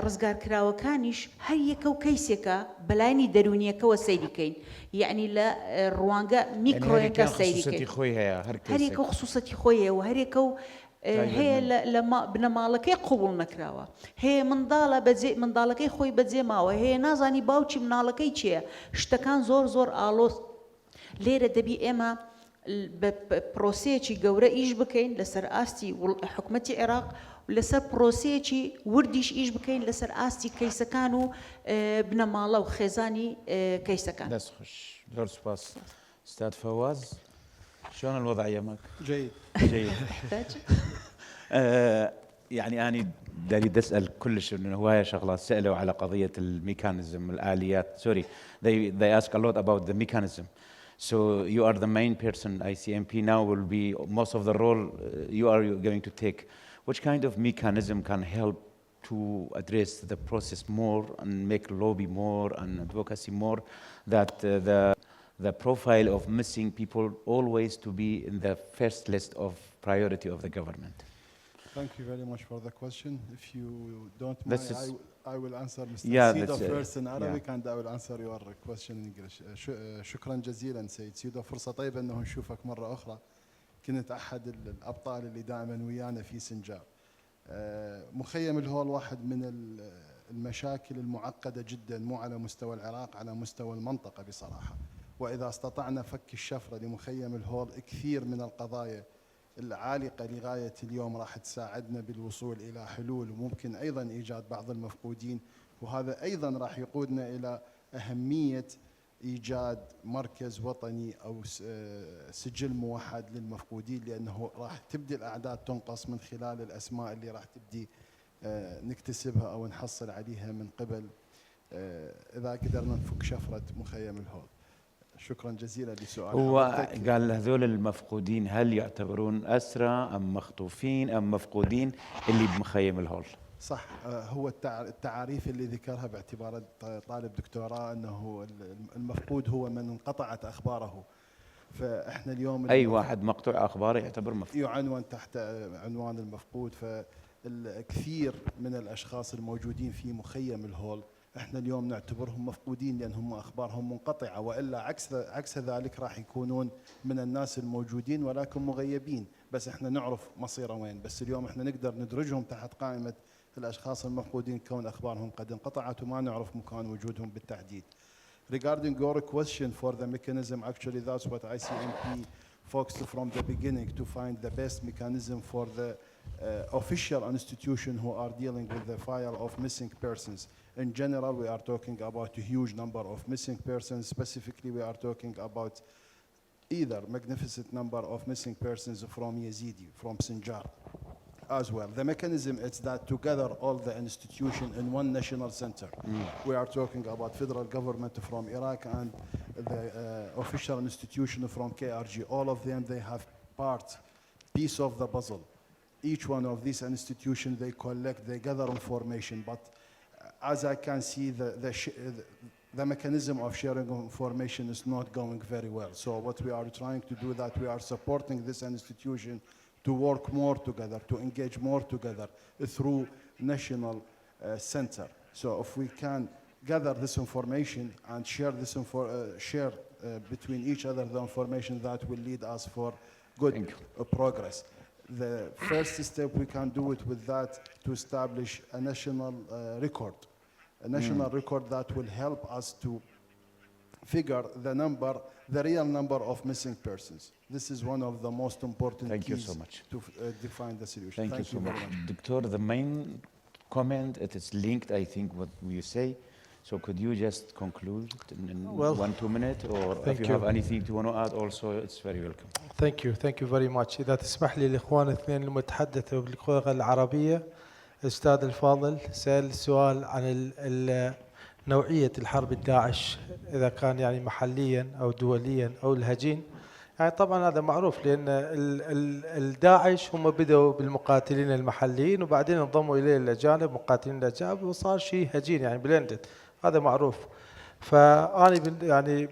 ڕزگارکراوەکانیش هەر یەکە و کەیسێکە بەلایانی دەرونیەکەوە سەیریکەین یعنی لە ڕوانگە میکرۆیەکە سەیریکەین هەرێکە خصوصەتی خۆی هەیە و هەرێکە و هەیە لە بنەماڵەکەی قوبوڵ نەکراوە هەیە منداڵە منداڵەکەی خۆی بەجێ ماوە هەیە نازانی باوکی مناڵەکەی چییە شتەکان زۆر ئالۆ ليرة دبي إما بروسيتي جورا إيش بكين لسر آستي حكومة العراق ولسر بروسيتي ورديش إيش بكين لسر آستي كيس كانوا بنمالا وخزاني كيس كان. بس خش دور سباس أستاذ فواز شلون الوضع يمك؟ جيد. جيد. يعني أنا داري أسأل كلش إنه هواية شغلات سألوا على قضية الميكانيزم الآليات. Sorry, they ask a lot about the mechanism. So you are the main person. ICMP now will be most of the role you are going to take. Which kind of mechanism can help to address the process more and make lobby more and advocacy more, that the profile of missing people always to be in the first list of priority of the government? Thank you very much for the question. If you don't mind, I will answer Mr. Sido first in Arabic and I will answer your question in English. شكرا جزيلا سيد سيدو، فرصة طيبة أنه نشوفك مرة أخرى. كنت أحد الأبطال اللي دائما ويانا في سنجاب. مخيم الهول واحد من المشاكل المعقدة جدا، مو على مستوى العراق، على مستوى المنطقة بصراحة. وإذا استطعنا فك الشفرة لمخيم الهول كثير من القضايا العالقة لغاية اليوم راح تساعدنا بالوصول إلى حلول، وممكن أيضا إيجاد بعض المفقودين، وهذا أيضا راح يقودنا إلى أهمية إيجاد مركز وطني أو سجل موحد للمفقودين، لأنه راح تبدي الأعداد تنقص من خلال الأسماء اللي راح تبدي نكتسبها أو نحصل عليها من قبل إذا قدرنا نفك شفرة مخيم الهول. شكرا جزيلا لسؤالك. هو قال هذول المفقودين هل يعتبرون أسرى أم مخطوفين أم مفقودين اللي بمخيم الهول؟ صح، هو التعاريف اللي ذكرها باعتبار طالب دكتوراه أنه المفقود هو من انقطعت أخباره. فإحنا اليوم أي واحد مقطوع أخباره يعتبر مفقود، يعنون تحت عنوان المفقود. فالكثير من الأشخاص الموجودين في مخيم الهول احنا اليوم نعتبرهم مفقودين لأنهم أخبارهم منقطعة، وإلا عكس ذلك راح يكونون من الناس الموجودين ولكن مغيبين، بس احنا نعرف مصيره وين. بس اليوم احنا نقدر ندرجهم تحت قائمة الأشخاص المفقودين كون أخبارهم قد انقطعت وما نعرف مكان وجودهم بالتحديد. Regarding your question for the mechanism, actually that's what ICMP focused from the beginning, to find the best mechanism for the official institution who are dealing with the file of missing persons. In general, we are talking about a huge number of missing persons. Specifically, we are talking about either magnificent number of missing persons from Yazidi, from Sinjar as well. The mechanism is that to gather all the institution in one national center. We are talking about federal government from Iraq and the official institution from KRG. All of them, they have piece of the puzzle. Each one of these institutions, they collect, they gather information, but as I can see, the mechanism of sharing information is not going very well. So what we are trying to do, that we are supporting this institution to work more together, to engage more together through national center. So if we can gather this information and share this between each other the information, that will lead us for good progress. The first step we can do it with that, to establish a national record. A national record that will help us to figure the real number of missing persons. This is one of the most important keys to define the solution. Thank you so much. Doctor, the main comment, it is linked, I think, what we say. So could you just conclude in 1-2 minutes, or if you have anything you want to add also, it's very welcome. Thank you very much. إذا تسمح لي الإخوان الاثنين المتحدثة باللغة العربية، الأستاذ الفاضل سأل سؤال عن نوعية الحرب الداعش، إذا كان يعني محليا أو دوليا أو الهجين. يعني طبعا هذا معروف، لأن الداعش هم بدأوا بالمقاتلين المحليين وبعدين انضموا إليه الأجانب، مقاتلين الأجانب، وصار شيء هجين يعني بلندد، هذا معروف. فأنا يعني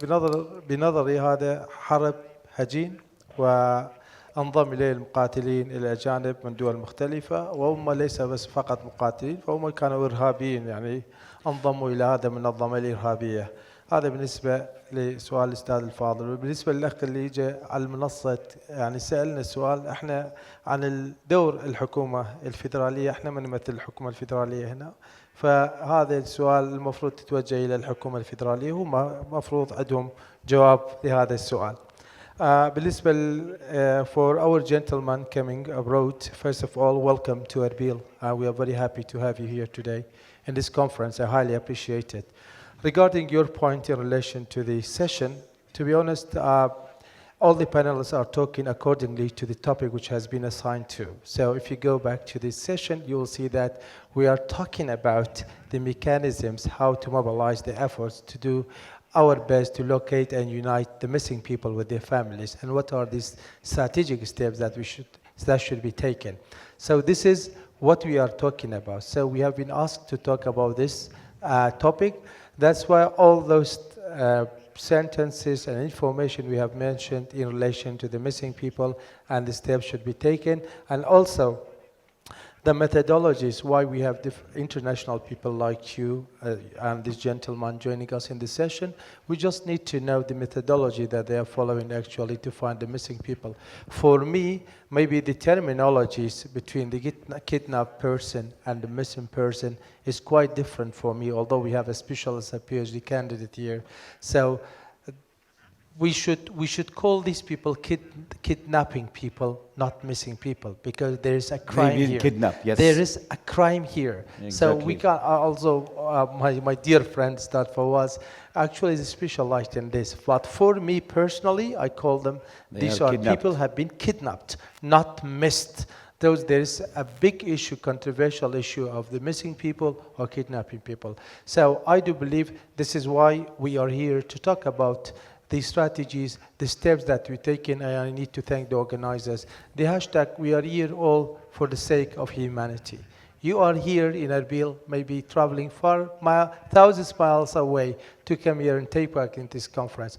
بنظري هذا حرب هجين، وانضم إليه المقاتلين الأجانب من دول مختلفة، وهم ليس بس فقط مقاتلين، فهم كانوا إرهابيين، يعني انضموا إلى هذا المنظمة الإرهابية. هذا بالنسبة لسؤال الأستاذ الفاضل. وبالنسبة للأخ اللي جاء على المنصة يعني سألنا سؤال احنا عن الدور الحكومة الفيدرالية، احنا ما نمثل الحكومة الفيدرالية هنا، فهذا السؤال المفروض تتوجه إلى الحكومة الفيدرالية، هم مفروض عندهم جواب لهذا السؤال. بالنسبة for our gentleman coming abroad, first of all, welcome to Erbil. We are very happy to have you here today in this conference. I highly appreciate it. Regarding your point in relation to the session, to be honest, all the panelists are talking accordingly to the topic which has been assigned to. So if you go back to this session, you will see that we are talking about the mechanisms, how to mobilize the efforts to do our best to locate and unite the missing people with their families, and what are these strategic steps that should be taken. So this is what we are talking about. So we have been asked to talk about this topic. That's why all those sentences and information we have mentioned in relation to the missing people and the steps should be taken, and also the methodologies why we have international people like you and this gentleman joining us in this session. We just need to know the methodology that they are following actually to find the missing people. For me, maybe the terminologies between the kidnapped person and the missing person is quite different for me, although we have a specialist, a PhD candidate here. So we should call these people kidnapping people, not missing people, because there is a crime here. Kidnap, yes. There is a crime here. Exactly. So we can also, my dear friend, Fawaz, actually is specialized in this. But for me personally, I call them, these are people have been kidnapped, not missed. There is a big issue, controversial issue of the missing people or kidnapping people. So I do believe this is why we are here to talk about the strategies, the steps that we've taken, and I need to thank the organizers. The hashtag, we are here all for the sake of humanity. You are here in Erbil, maybe traveling thousands of miles away to come here and take part in this conference.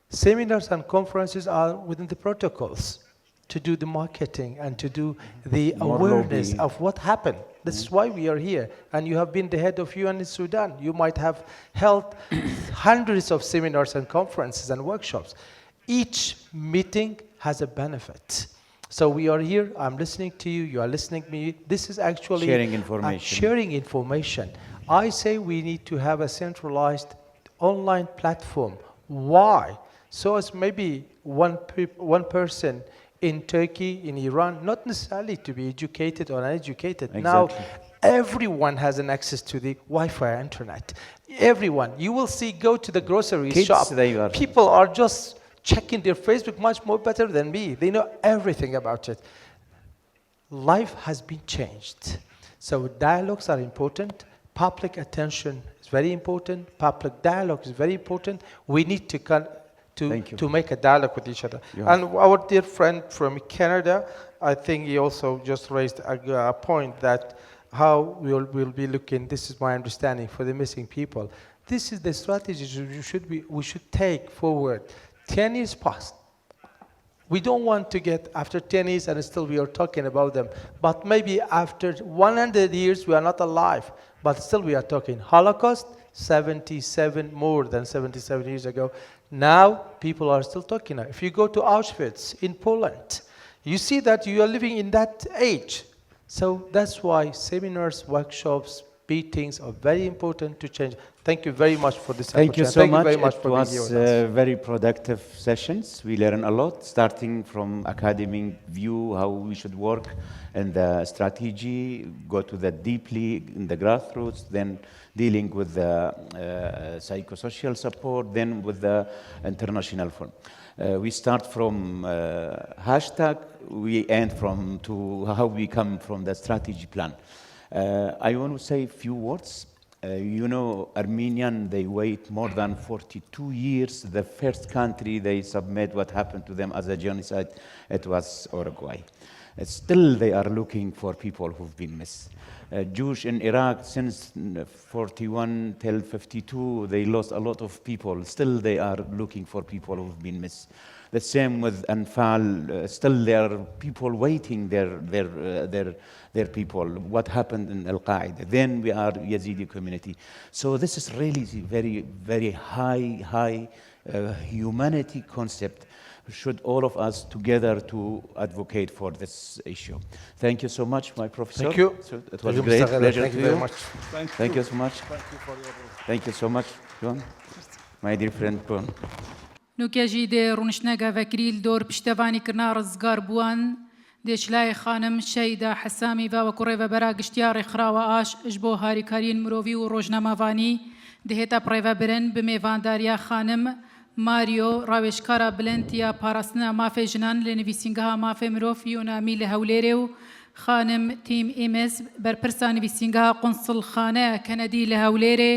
Seminars and conferences are within the protocols to do the marketing and to do the awareness of what happened. This is why we are here. And you have been the head of UN in Sudan. You might have held hundreds of seminars and conferences and workshops. Each meeting has a benefit. So we are here, I'm listening to you, you are listening to me. This is actually sharing information. Sharing information. I say we need to have a centralized online platform. Why? So as maybe one person in Turkey, in Iran, not necessarily to be educated or uneducated. Exactly. Now, everyone has an access to the Wi-Fi internet. Everyone. You will see, go to the grocery shop. People are just checking their Facebook much more better than me. They know everything about it. Life has been changed. So dialogues are important. Public attention is very important. Public dialogue is very important. We need to make a dialogue with each other. And our dear friend from Canada, I think he also just raised a point that how we'll be looking, this is my understanding, for the missing people. This is the strategy we should take forward. 10 years past. We don't want to get after 10 years and still we are talking about them. But maybe after 100 years we are not alive, but still we are talking. Holocaust, more than 77 years ago. Now, people are still talking. If you go to Auschwitz in Poland, you see that you are living in that age. So that's why seminars, workshops, meetings are very important to change. Thank you very much for this Thank you so much. Thank you very much it for was being here with us. Very productive sessions. We learn a lot, starting from academic view, how we should work, and the strategy, go to the deeply in the grassroots, then dealing with the psychosocial support, then with the international fund. We start from hashtag, we end from to how we come from the strategy plan. I want to say a few words. You know, Armenian, they wait more than 42 years. The first country they submit what happened to them as a genocide, it was Uruguay. Still, they are looking for people who've been missed. Jewish in Iraq since 41 till 52, they lost a lot of people. Still, they are looking for people who've been missed. The same with Anfal. Still, there are people waiting their people. What happened in Al Qaeda? Then we are Yazidi community. So this is really very, very high humanity concept. Should all of us together to advocate for this issue. Thank you so much, my professor. Thank you. So it was a great pleasure. Thank you very much. Thank you so much. Thank you for your Thank you so much, Jwan. My dear friend, Jwan. نوکیجی ده رونشنگا وکریل دور پشتوانی کرنا رزگار بوان دشلای خانم شیدا حسامی و کوڕێ بە بەرا گشتیاری خراوە ئاش اش بۆ هاریکارین مرۆڤی و ڕۆژنامەوانی دهێتە پڕێڤە برن بە میێڤانداریە خانم ماریۆ ڕاوێژکارە بلند یا پاراستنە مافێ ژنان لە نویسینگەها مافێ مرۆڤ یۆنامی لە هەولێرێ و خانم تیم ئێمس بەرپرسا نویسینگەها قونسڵخانەیە کەنەدی لە هەولێرێ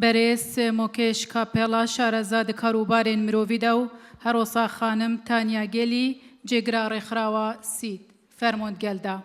بەرێز مۆکێش کاپێڵا شارەزاد کاروبارên مرۆڤیدا و هەرۆسا خانم تانیا گێلی جێگرا ڕێکخراوە سید فەرمۆندگەلدا